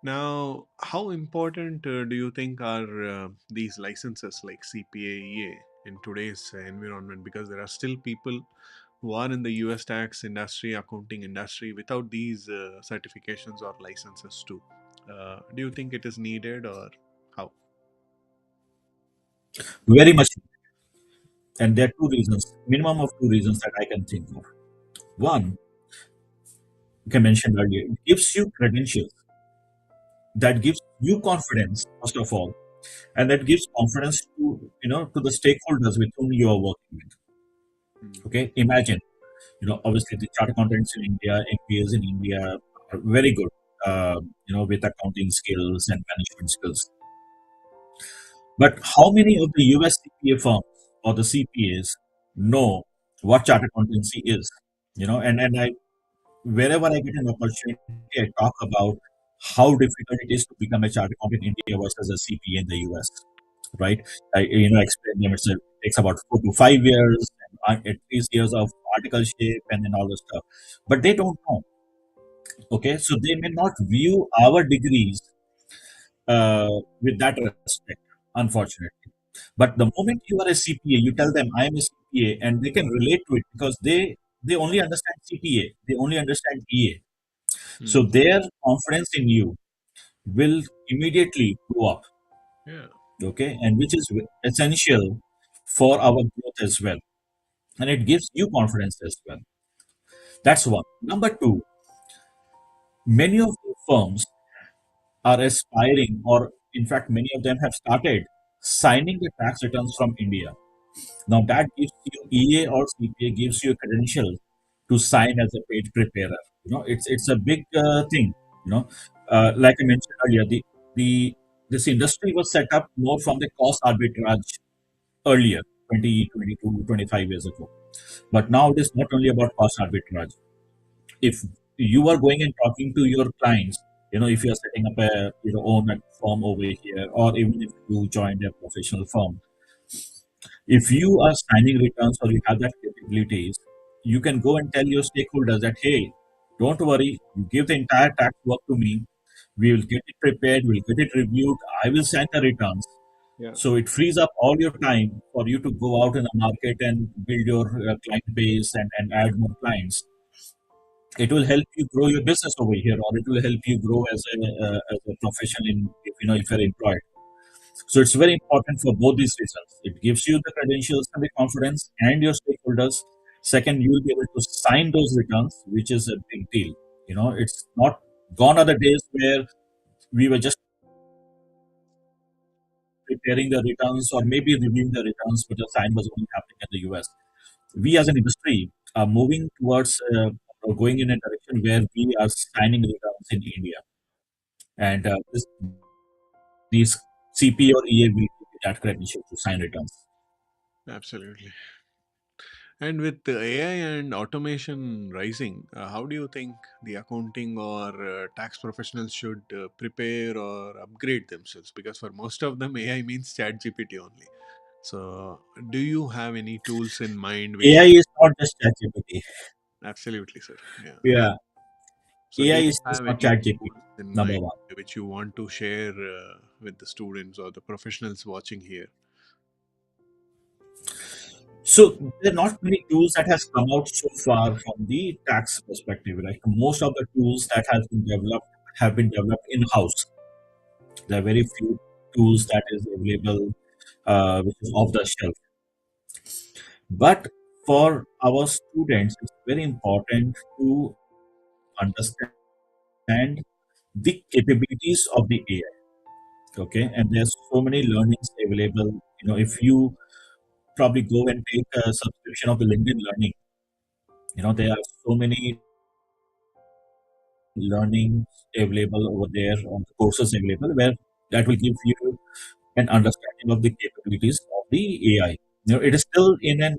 Now, how important do you think are these licenses like CPA, EA in today's environment? Because there are still people who are in the US tax industry, accounting industry without these certifications or licenses too. Do you think it is needed or how? Very much. And there are two reasons, minimum of two reasons that I can think of. One, like I mentioned earlier, it gives you credentials that gives you confidence, first of all, and that gives confidence to to the stakeholders with whom you are working with. Mm. Okay, imagine, obviously the chartered accountants in India, MPAs in India are very good, with accounting skills and management skills. But how many of the US CPA firms or the CPAs know what chartered accountancy is? And I wherever I get an opportunity, I talk about how difficult it is to become a chartered accountant in India versus a CPA in the US. Right? Explain them. It takes about 4 to 5 years, and at least years of articleship, and then all the stuff. But they don't know. Okay, so they may not view our degrees with that respect, unfortunately. But the moment you are a CPA, you tell them I am a CPA, and they can relate to it because they only understand CPA, they only understand EA. So Mm. their confidence in you will immediately go up. Yeah, Okay, and which is essential for our growth as well, and it gives you confidence as well. That's one. Number two, many of the firms are aspiring, or in fact, many of them have started signing the tax returns from India. Now that gives you EA or CPA gives you a credential to sign as a paid preparer. It's a big thing. You know, like I mentioned earlier, the this industry was set up more from the cost arbitrage earlier, 20, 22, 25 years ago. But now it is not only about cost arbitrage. If you are going and talking to your clients, if you are setting up a your own firm over here, or even if you joined a professional firm, if you are signing returns or you have that capabilities, you can go and tell your stakeholders that, hey, don't worry, you give the entire tax work to me. We will get it prepared, we'll get it reviewed, I will send the returns. yeah, So it frees up all your time for you to go out in the market and build your client base and add more clients. It will help you grow your business over here, or it will help you grow as a profession if you're employed. So it's very important for both these reasons. It gives you the credentials and the confidence and your stakeholders. Second, you will be able to sign those returns, which is a big deal. It's not gone are the days where we were just preparing the returns or maybe reviewing the returns, but the sign was only happening in the US. We as an industry are moving towards or going in a direction where we are signing returns in India. And these CP or EA will give you that credential to sign returns. absolutely. And with the AI and automation rising, how do you think the accounting or tax professionals should prepare or upgrade themselves? Because for most of them, AI means chat GPT only. So, do you have any tools in mind which AI is not just ChatGPT. absolutely, sir? Yeah. Yeah, So, AI do you is just have not any ChatGPT. tools in Number mind one. which you want to share with the students or the professionals watching here? So there are not many tools that has come out so far from the tax perspective. Like most of the tools that has been developed have been developed in house. There are very few tools that is available, which is off the shelf. But for our students, it's very important to understand the capabilities of the AI. Okay, and there's so many learnings available. If you probably go and take a subscription of the LinkedIn Learning, there are so many learnings available over there, or the courses available, where that will give you and understanding of the capabilities of the AI. It is still in an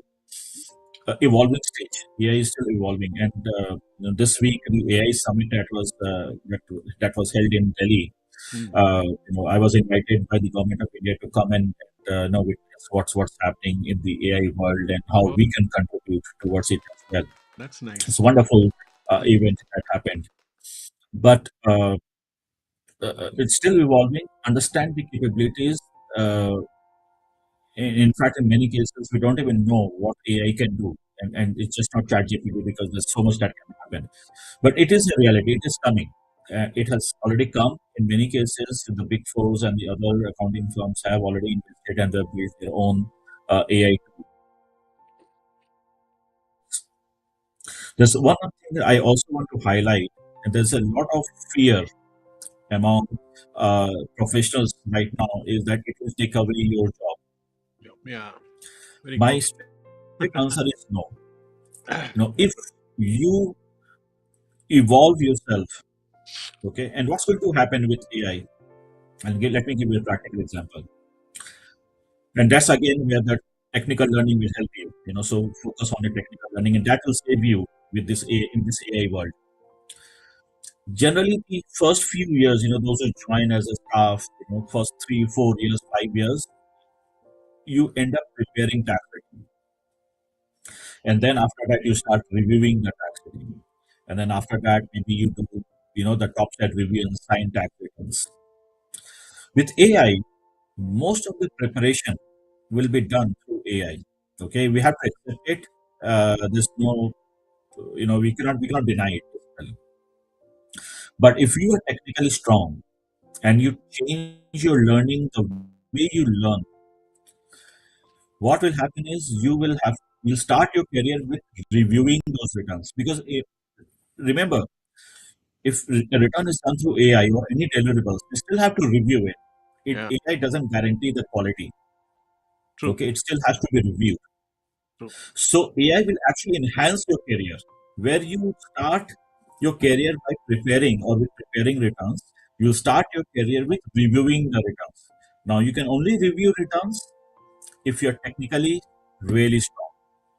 evolving stage. AI is still evolving, and this week the AI summit that was held in Delhi. Hmm. I was invited by the government of India to come and witness what's happening in the AI world and how Oh, we can contribute towards it as well. that's It's nice. a wonderful event that happened, but it's still evolving. Understand the capabilities. Uh, in fact, in many cases, we don't even know what AI can do, and it's just not ChatGPT because there's so much that can happen. But it is a reality. It is coming. It has already come. In many cases, the big fours and the other accounting firms have already invested and they've built their own AI. There's one other thing that I also want to highlight, and there's a lot of fear among professionals right now is that it will take away your job. Yeah, very My common. straight answer is no. If you evolve yourself, okay, and what's going to happen with AI? Let me give you a practical example. And that's again where the technical learning will help you. So focus on the technical learning, and that will save you with this in this AI world. Generally, the first few years, those who join as a staff, first 3, 4 years, 5 years, you end up preparing tax return, and then after that you start reviewing the tax return, and then after that maybe you do, the top set review and sign tax returns. With AI, most of the preparation will be done through AI. Okay, we have to accept it. There's no, we cannot deny it. But if you are technically strong and you change your learning the way you learn, what will happen is you'll start your career with reviewing those returns because remember, if a return is done through AI or any deliverables, you still have to review it. Yeah, AI doesn't guarantee the quality. true, Okay, it still has to be reviewed. true. So AI will actually enhance your career. Where you start your career by preparing or with preparing returns, you start your career with reviewing the returns. Now you can only review returns if you're technically really strong.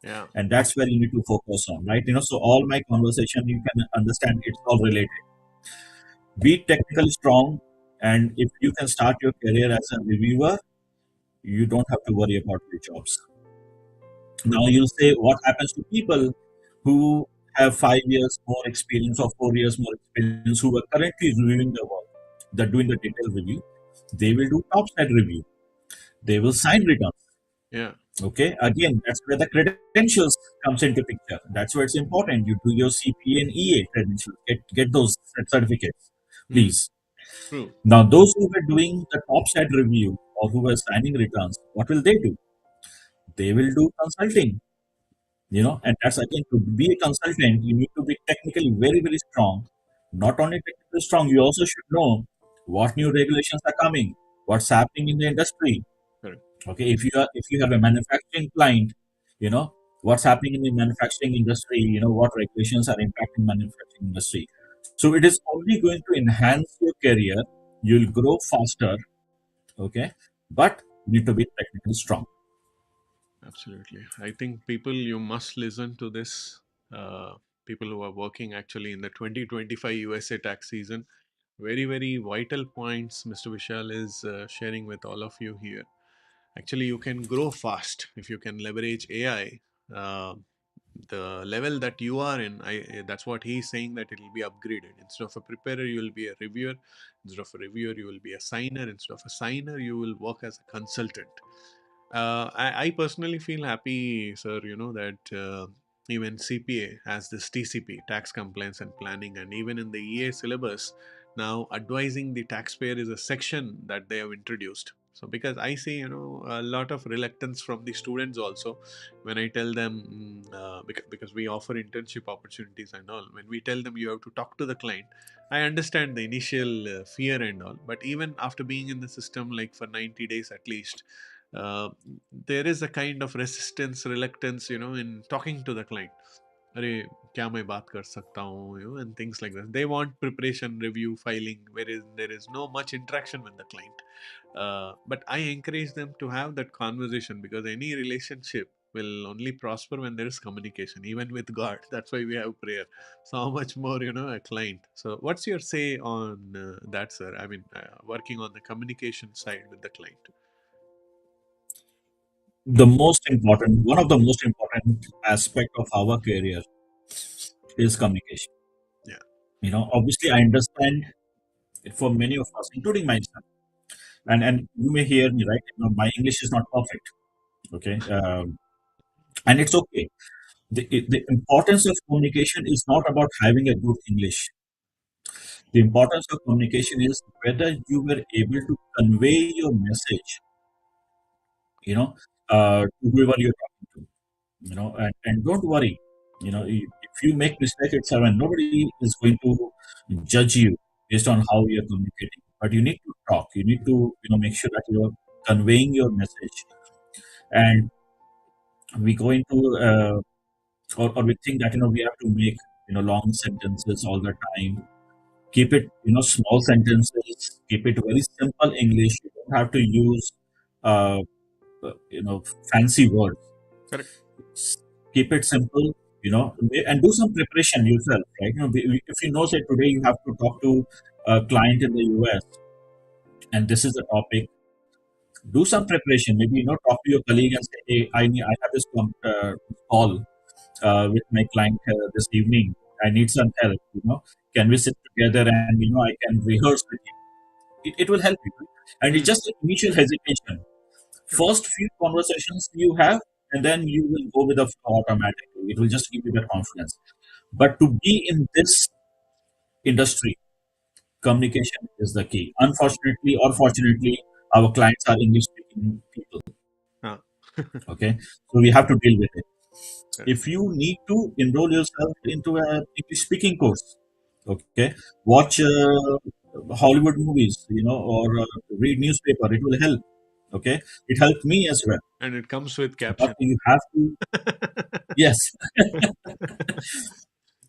Yeah, And that's where you need to focus on, right? So all my conversation, you can understand it's all related. Be technically strong, and if you can start your career as a reviewer, you don't have to worry about your jobs. Now you say what happens to people who have 5 years more experience or 4 years more experience who are currently reviewing the work. They're doing the detailed review. They will do top side review. They will sign returns. yeah. Okay. Again, that's where the credentials comes into picture. That's where it's important. You do your CPA and EA credentials. Get those certificates, Hmm. please. True. Now, those who were doing the top side review or who were signing returns, what will they do? They will do consulting. And that's again, to be a consultant, you need to be technically very, very strong. Not only technically strong, you also should know what new regulations are coming, what's happening in the industry. Correct. Okay, if you have a manufacturing client, you know what's happening in the manufacturing industry, what regulations are impacting manufacturing industry. So it is only going to enhance your career. You'll grow faster, okay, but you need to be technically strong. Absolutely. I think people, you must listen to this. Uh, People who are working actually in the 2025 USA tax season. Very, very vital points Mr. Vishal is sharing with all of you here. Actually, you can grow fast if you can leverage AI. Uh, the level that you are in, that's what he's saying, that it will be upgraded. Instead of a preparer, you will be a reviewer. Instead of a reviewer, you will be a signer. Instead of a signer, you will work as a consultant. I personally feel happy, sir, that even CPA has this TCP, tax compliance and planning, and even in the EA syllabus, now advising the taxpayer is a section that they have introduced. So, because I see, a lot of reluctance from the students also when I tell them, because we offer internship opportunities and all, when we tell them you have to talk to the client, I understand the initial fear and all, but even after being in the system like for 90 days at least, uh, there is a kind of resistance, reluctance, in talking to the client. Arey, क्या मैं बात कर सकता हूँ, and things like that. They want preparation, review, filing, whereas there is no much interaction with the client. But I encourage them to have that conversation, because any relationship will only prosper when there is communication, even with God. That's why we have prayer. So how much more, a client. So what's your say on that, sir? I mean, working on the communication side with the client. The most important, one of the most important aspect of our career is communication. Yeah. Obviously, I understand it for many of us, including myself. And you may hear me right. My English is not perfect. Okay, and it's okay. The importance of communication is not about having a good English. The importance of communication is whether you were able to convey your message, to whoever you're talking to, and don't worry, if you make mistake, it's fine. Nobody is going to judge you based on how you're communicating. But you need to talk. You need to, make sure that you're conveying your message. And we go into, or we think that, we have to make, long sentences all the time. Keep it, small sentences. Keep it very simple English. You don't have to use, uh, fancy words. Correct. Keep it simple, and do some preparation yourself, right? If you know, say today you have to talk to a client in the US, and this is the topic, do some preparation. Maybe, talk to your colleague and say, hey, I have this call with my client this evening. I need some help. Can we sit together and, I can rehearse with you? It will help you. And it's Mm. just initial hesitation. First few conversations you have, and then you will go with the flow automatically. It will just give you that confidence. But to be in this industry, communication is the key. Unfortunately or fortunately, our clients are English speaking people. Ah. Okay, so we have to deal with it. Correct. If you need to enroll yourself into a English speaking course, okay, watch Hollywood movies, or read newspaper. It will help. Okay, it helped me as well. And it comes with But caption. you have to, yes,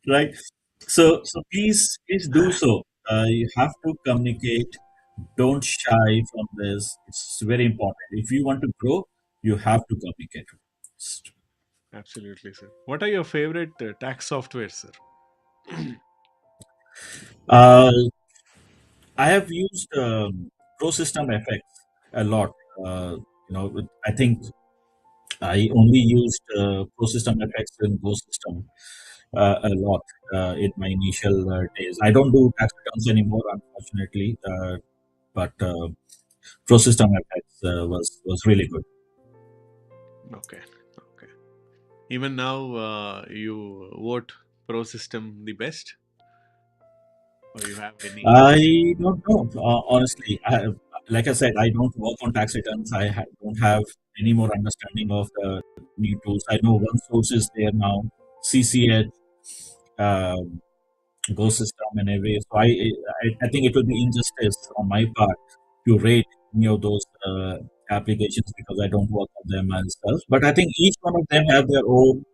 right. So please do so. You have to communicate. Don't shy from this. It's very important. If you want to grow, you have to communicate. Absolutely, sir. What are your favorite tax software, sir? Uh, I have used Pro System Effects a lot. I think I only used Pro System Effects in Go System a lot in my initial days. I don't do tax returns anymore, unfortunately, but Pro System Effects was really good. Okay. Okay. Even now, you vote Pro System the best, or you have any? I don't know, honestly. Like I said, I don't work on tax returns. Don't have any more understanding of the new tools. I know one source is there now, CCH, um, Go system, and every. So I think it will be injustice on my part to rate any of those applications because I don't work on them myself. But I think each one of them have their own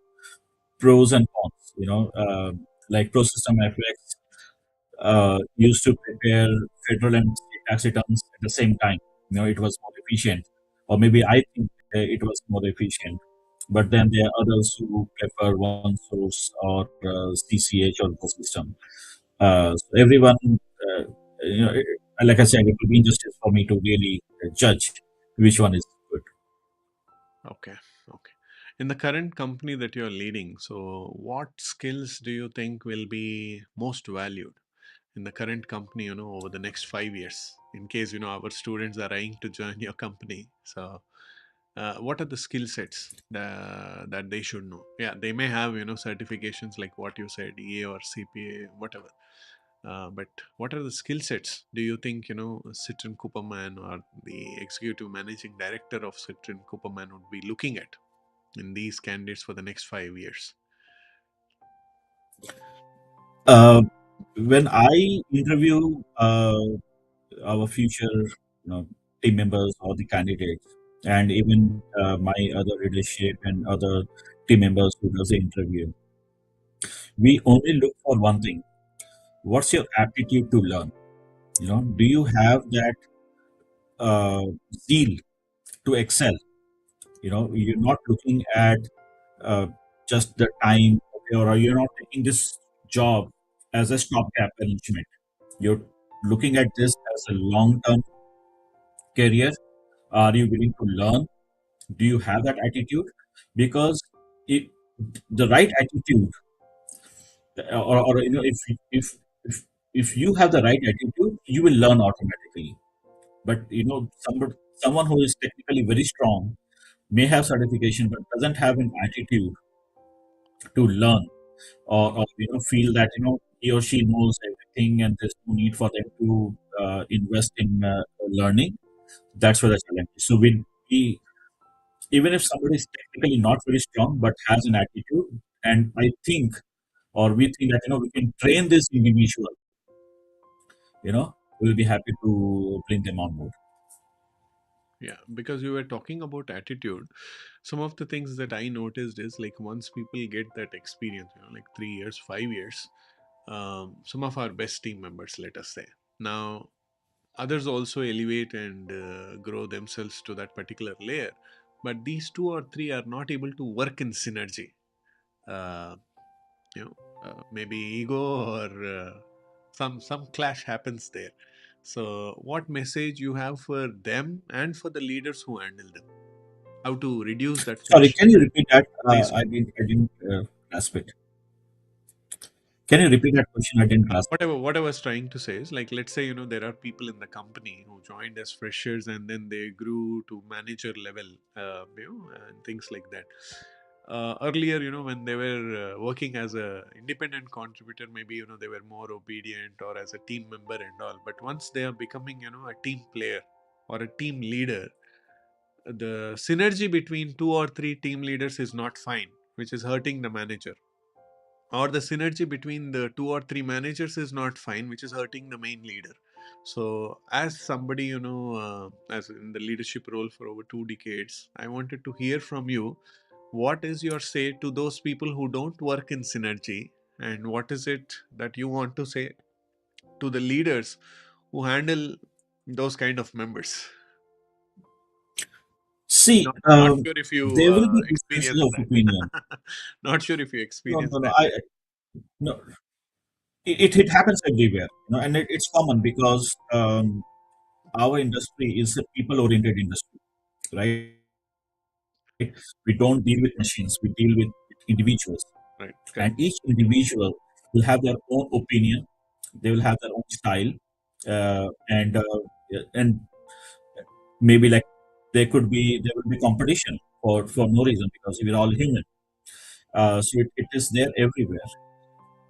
pros and cons. Like Pro System FX used to prepare federal and state tax returns at the same time. It was more efficient, or maybe I think it was more efficient. But then there are others who prefer one source or CCH or Go system. So everyone, like I said, it would be injustice for me to really judge which one is good. Okay. Okay. In the current company that you're leading, so what skills do you think will be most valued in the current company, over the next 5 years, in case, our students are eyeing to join your company? So, what are the skill sets that they should know? Yeah, they may have, certifications like what you said, EA or CPA, whatever. But what are the skill sets do you think, Citrin Cooperman or the executive managing director of Citrin Cooperman would be looking at in these candidates for the next 5 years? Uh, when I interview our future, team members or the candidates, and even my other leadership and other team members who does the interview, we only look for one thing. What's your aptitude to learn? Do you have that uh, zeal to excel? You're not looking at uh, just the time, okay, or you're not taking this job as a stopgap arrangement. You're looking at this as a long-term career. Are you willing to learn? Do you have that attitude? Because it, the right attitude, or if you have the right attitude, you will learn automatically. But someone who is technically very strong may have certification but doesn't have an attitude to learn, or feel that he or she knows everything and there's no need for them to invest in learning. That's where the challenge is. So we even if somebody is technically not very strong but has an attitude, and I think, or we think that we can train this individual, we'll be happy to bring them on board. Yeah, because you were talking about attitude. Some of the things that I noticed is like once people get that experience, like 3 years, 5 years, some of our best team members, let us say. Now, others also elevate and grow themselves to that particular layer. But these two or three are not able to work in synergy. Uh, you know, maybe ego or some clash happens there. So, what message you have for them and for the leaders who handle them? How to reduce that Sorry, friction can you and repeat that? raise I didn't grasp it. Can you repeat that question? I didn't grasp it. what I was trying to say is like let's say there are people in the company who joined as freshers and then they grew to manager level, and things like that. Earlier, when they were working as a independent contributor, maybe they were more obedient or as a team member and all. But once they are becoming a team player or a team leader, the synergy between two or three team leaders is not fine, which is hurting the manager, or the synergy between the two or three managers is not fine, which is hurting the main leader. So as somebody as in the leadership role for over 2 decades, I wanted to hear from you, what is your say to those people who don't work in synergy, and what is it that you want to say to the leaders who handle those kind of members? See, Not sure if you there will be differences experience of opinion. that. Not sure if you No, experience no, no. that I yet. no. It happens everywhere, and it's common because our industry is a people-oriented industry, right? We don't deal with machines. We deal with individuals, and each Right, correct. individual will have their own opinion. They will have their own style, and yeah, and maybe like there will be competition for no reason because we're all human. So it is there everywhere.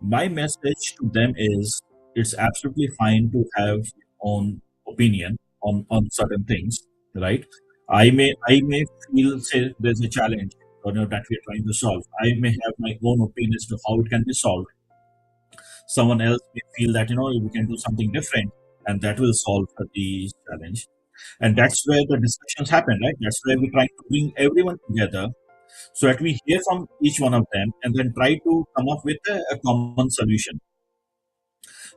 My message to them is it's absolutely fine to have your own opinion on certain things, right? I may feel, say, there's a challenge, that we're trying to solve. I may have my own opinion as to how it can be solved. Someone else may feel that we can do something different, and that will solve the challenge. And that's where the discussions happen, right? That's where we're trying to bring everyone together so that we hear from each one of them and then try to come up with a common solution,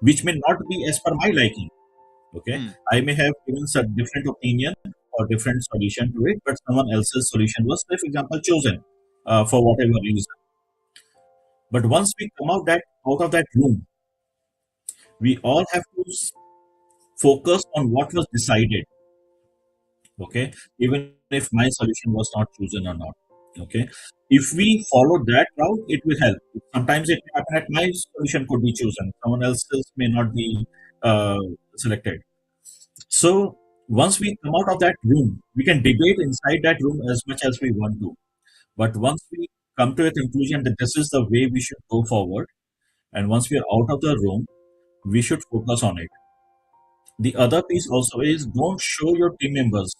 which may not be as per my liking. Okay, Hmm. I may have given a different opinion or different solution to it, but someone else's solution was, say, for example, chosen for whatever reason. But once we come out of that room, we all have to focus on what was decided. Okay, even if my solution was not chosen or not. Okay, if we follow that route, it will help. Sometimes it may happen that my solution could be chosen, someone else's may not be uh, selected. So once we come out of that room, we can debate inside that room as much as we want to. But once we come to a conclusion that this is the way we should go forward, and once we are out of the room, we should focus on it. The other piece also is don't show your team members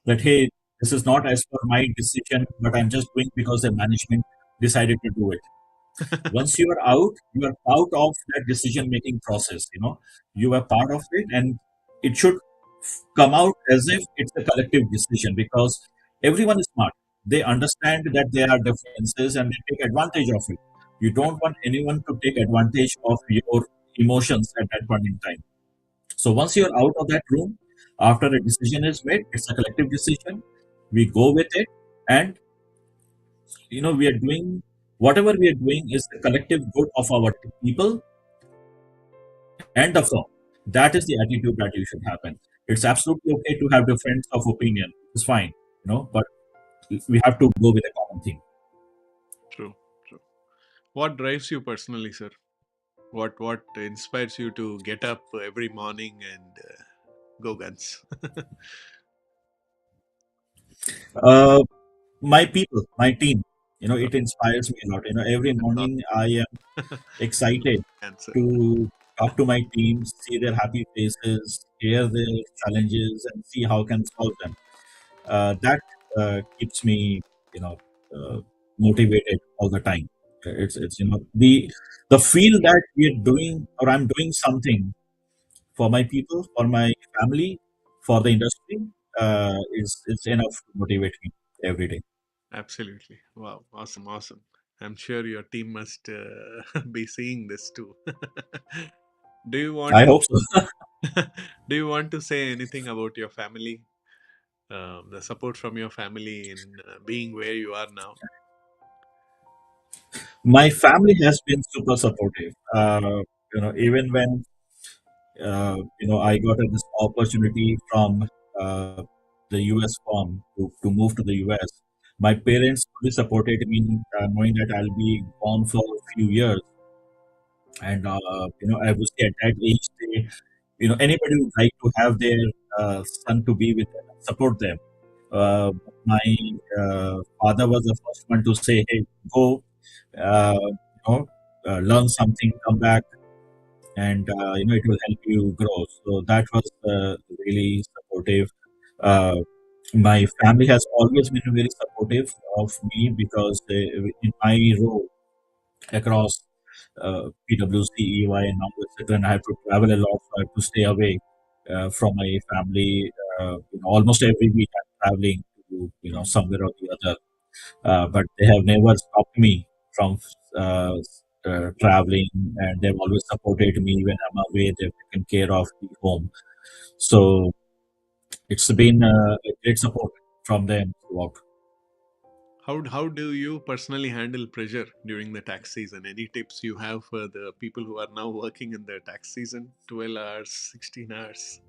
that, hey, this is not as per my decision, but I'm just doing because the management decided to do it. Once you are out, you are part of that decision making process. You are part of it, and it should come out as if it's a collective decision because everyone is smart. They understand that there are differences and they take advantage of it. You don't want anyone to take advantage of your emotions at that point in time. So once you're out of that room, after a decision is made, it's a collective decision. We go with it, and we are doing whatever we are doing is the collective good of our people and the firm. That is the attitude that you should happen. It's absolutely okay to have difference of opinion. It's fine, but we have to go with a common thing. True, true. What drives you personally, sir? What inspires you to get up every morning and go guns? Uh, my people, my team, Oh, it inspires me a lot. Every that's awesome. morning I am excited Answer. to talk to my team, see their happy faces, hear their challenges, and see how can solve them. That keeps me, you know, uh, motivated all the time. It's the feel that we are doing or I'm doing something for my people, for my family, for the industry is enough to motivate me every day. Absolutely. Wow. Awesome. Awesome. I'm sure your team must be seeing this too. Do you want I to hope so. do you want to say anything about your family? The support from your family in being where you are now. My family has been super supportive. Even when I got this opportunity from uh, the US firm to move to the US. My parents fully supported me, knowing that I'll be gone for a few years. And, I would say at that age, anybody would like to have their son to be with them and support them. My father was the first one to say, "Hey, go, learn something, come back, and it will help you grow." So that was really supportive. Uh, my family has always been very supportive of me because in my role across PwC, EY, and now etc., and I have to travel a lot, so I have to stay away from my family. Almost every week I'm traveling to Mm. somewhere or the other, but they have never stopped me from uh, traveling, and they've always supported me when I'm away. They've taken care of the home, so it's been a great support from them throughout. How do you personally handle pressure during the tax season? Any tips you have for the people who are now working in the tax season? 12 hours, 16 hours.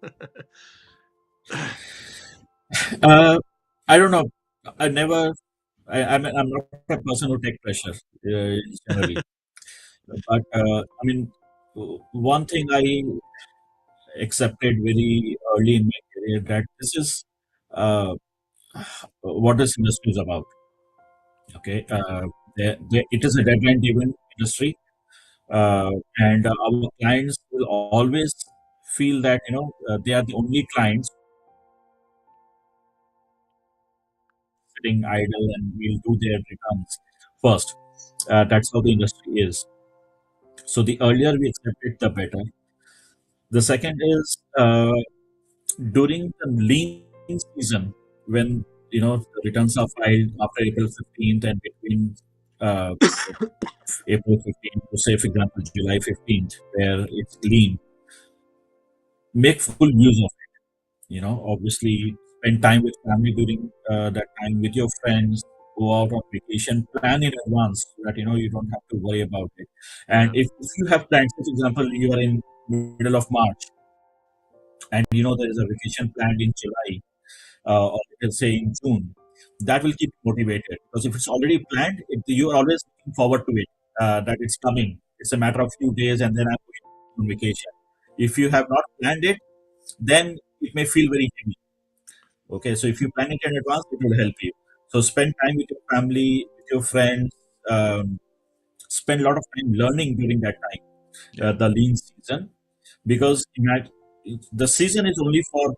Uh, I don't know. I never. I'm not a person who take pressure generally, but I mean, one thing I accepted very early in my career that this is uh, what this industry is about. Okay, it is a deadline-driven industry, and our clients will always feel that they are the only clients sitting idle and will do their returns first. That's how the industry is. So the earlier we accept it, the better. The second is during the lean season when the returns are filed after April 15th and between uh, April 15th to say, for example, July 15th, where it's lean, make full use of it. Obviously spend time with family during that time with your friends, go out on vacation, plan in advance so that you don't have to worry about it. And Yeah, if you have plans, for example, you are in middle of March and there is a vacation planned in July or let's say in June, that will keep you motivated because if it's already planned, you are always looking forward to it, that it's coming. It's a matter of few days and then I'm going on vacation. If you have not planned it, then it may feel very heavy. Okay, so if you plan it in advance, it will help you. So spend time with your family, with your friends, spend a lot of time learning during that time, yeah, the lean season, because the season is only for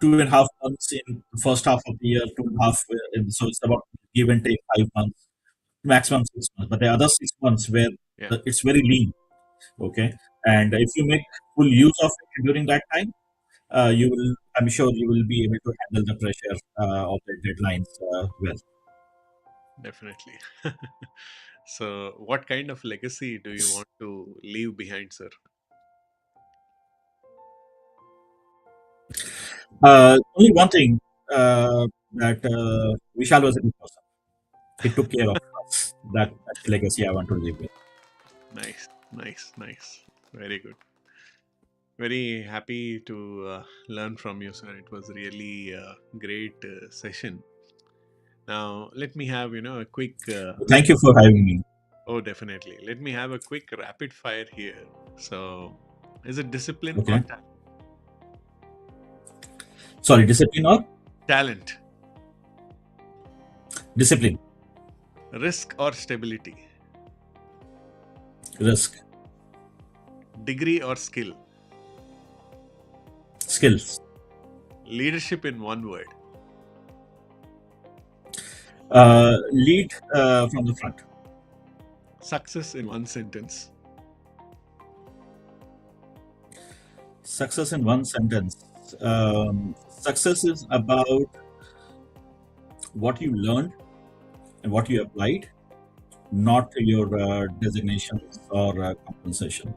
2.5 months in the first half of the year, 2.5, so it's about give and take 5 months, maximum 6 months. But the other 6 months where yeah, it's very lean, okay. And if you make full use of it during that time, you will, I'm sure you will be able to handle the pressure of the deadlines well. definitely. So, what kind of legacy do you want to leave behind, sir? Only one thing, that Vishal was a good person. He took care of us. That's the legacy I want to leave with. Nice, nice, nice. Very good. Very happy to learn from you, sir. It was really a great session. Now, let me have a quick. Thank you for having me. Oh, definitely. Let me have a quick rapid fire here. So, is it discipline or Okay. talent? Sorry, discipline or Talent, discipline, risk or stability, risk, degree or skill, skills, leadership in one word, lead from the front. success in one sentence, Success in one sentence. Success is about what you learned and what you applied, not your designations or compensation.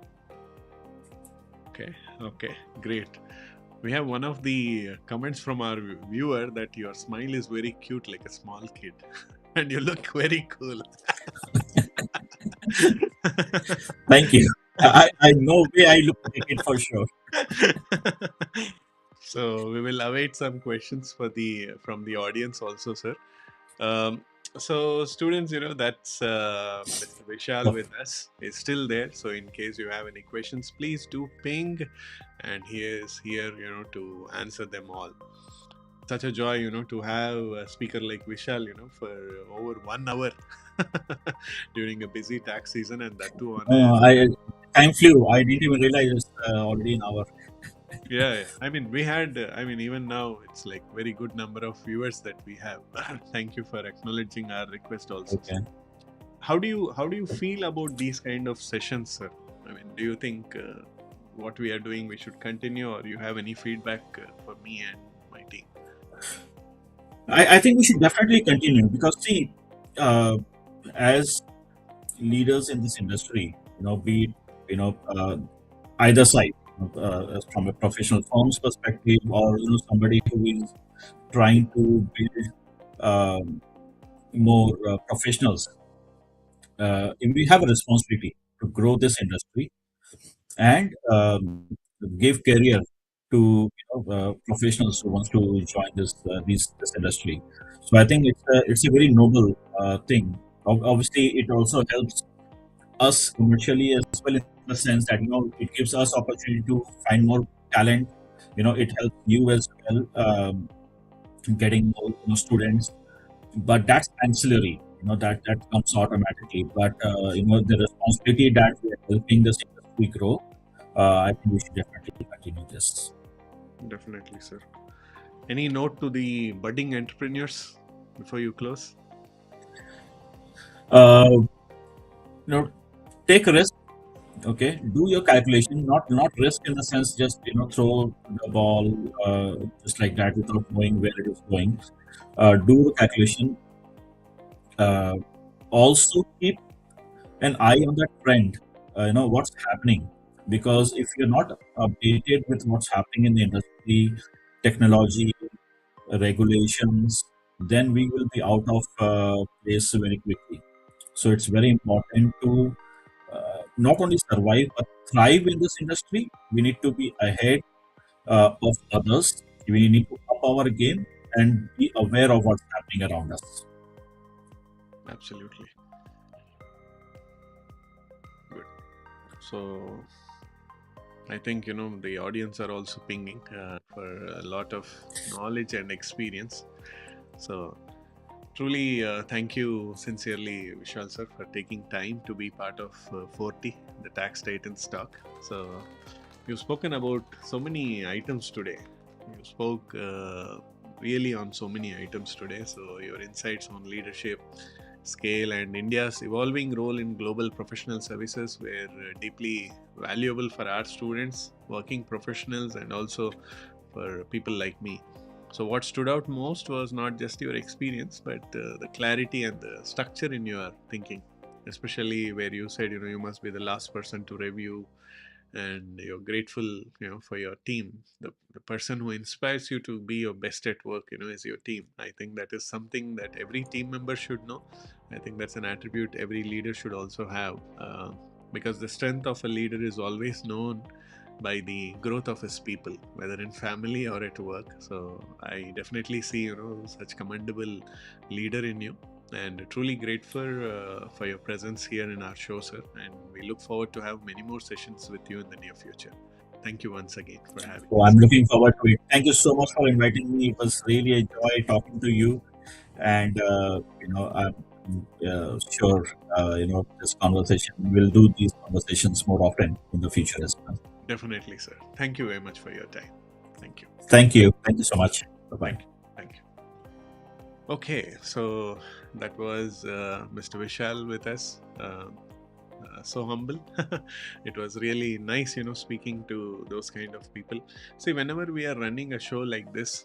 Okay, okay, great. We have one of the comments from our viewer that your smile is very cute, like a small kid, and you look very cool. Thank you. I know way I look like it for sure. So we will await some questions for the from the audience also, sir. Um, so students, that's Mr. Vishal Okay. with us. Is still there. So in case you have any questions, please do ping, and he is here, to answer them all. Such a joy, to have a speaker like Vishal, for over 1 hour during a busy tax season, and that too on a. Time flew. I didn't even realize it's already an hour. Yeah, yeah. I mean, we had. I mean, even now, it's like very good number of viewers that we have. Thank you for acknowledging our request, also. Okay. How do you feel about these kind of sessions, sir? I mean, do you think what we are doing we should continue, or you have any feedback for me and my team? I think we should definitely continue because see, uh, as leaders in this industry, be it, either side, from a professional firm's perspective or somebody who is trying to build more professionals, we have a responsibility to grow this industry and give career to professionals who want to join this industry. So I think it's a very noble thing. Obviously, it also helps us commercially as well in the sense that it gives us opportunity to find more talent. It helps you as well, getting more students, but that's ancillary. That comes automatically. But the responsibility that we are helping this industry grow, I think we should definitely continue this. Definitely, sir. Any note to the budding entrepreneurs before you close? Uh, Take a risk. Okay, do your calculation. Not risk in the sense just throw the ball just like that without knowing where it is going. Do the calculation. Uh, Also keep an eye on that trend. What's happening, because if you're not updated with what's happening in the industry, technology, regulations, then we will be out of place very quickly. So it's very important to not only survive but thrive in this industry. We need to be ahead of others. We need to up our game and be aware of what's happening around us. Absolutely. Good. So I think the audience are also pinging for a lot of knowledge and experience. So truly, thank you sincerely, Vishal sir, for taking time to be part of 40, the Tax Titans talk. So you've spoken about so many items today. You spoke really on so many items today. So your insights on leadership, scale, and India's evolving role in global professional services were deeply valuable for our students, working professionals, and also for people like me. So, what stood out most was not just your experience, but the clarity and the structure in your thinking. especially where you said, you must be the last person to review, and you're grateful, for your team. The person who inspires you to be your best at work, is your team. I think that is something that every team member should know. I think that's an attribute every leader should also have, because the strength of a leader is always known by the growth of his people, whether in family or at work. So I definitely see, such commendable leader in you, and truly grateful for your presence here in our show, sir. And we look forward to have many more sessions with you in the near future. Thank you once again for having So us. I'm looking forward to it. Thank you so much for inviting me. It was really a joy talking to you, and I'm sure this conversation. We'll do these conversations more often in the future as well. Definitely, sir. Thank you very much for your time. Thank you. Thank you. Thank you so much. Bye bye. Thank you. Thank you. Okay, so that was Mr. Vishal with us. So humble. It was really nice, speaking to those kind of people. See, whenever we are running a show like this,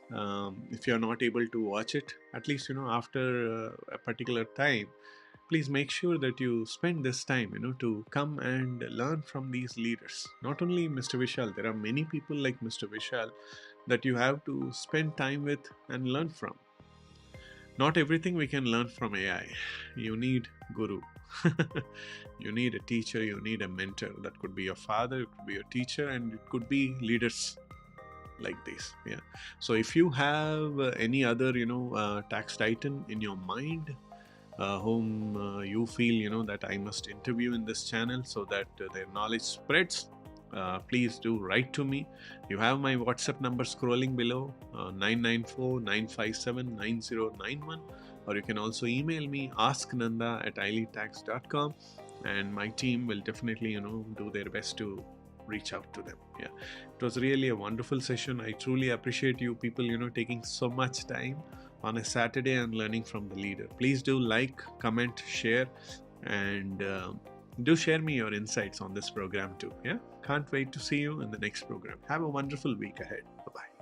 if you're not able to watch it, at least, after a particular time, please make sure that you spend this time, to come and learn from these leaders. Not only Mr. Vishal, there are many people like Mr. Vishal that you have to spend time with and learn from. Not everything we can learn from AI. You need guru. You need a teacher, you need a mentor. That could be your father, it could be your teacher, and it could be leaders like this. Yeah. So if you have any other, tax titan in your mind, whom you feel, that I must interview in this channel so that their knowledge spreads, please do write to me. You have my WhatsApp number scrolling below, 994-957-9091, or you can also email me, asknanda@ileadtax.com, and my team will definitely, do their best to reach out to them. Yeah, it was really a wonderful session. I truly appreciate you people, taking so much time on a Saturday and learning from the leader. Please do like, comment, share, and do share me your insights on this program too. Yeah, can't wait to see you in the next program. Have a wonderful week ahead. Bye bye.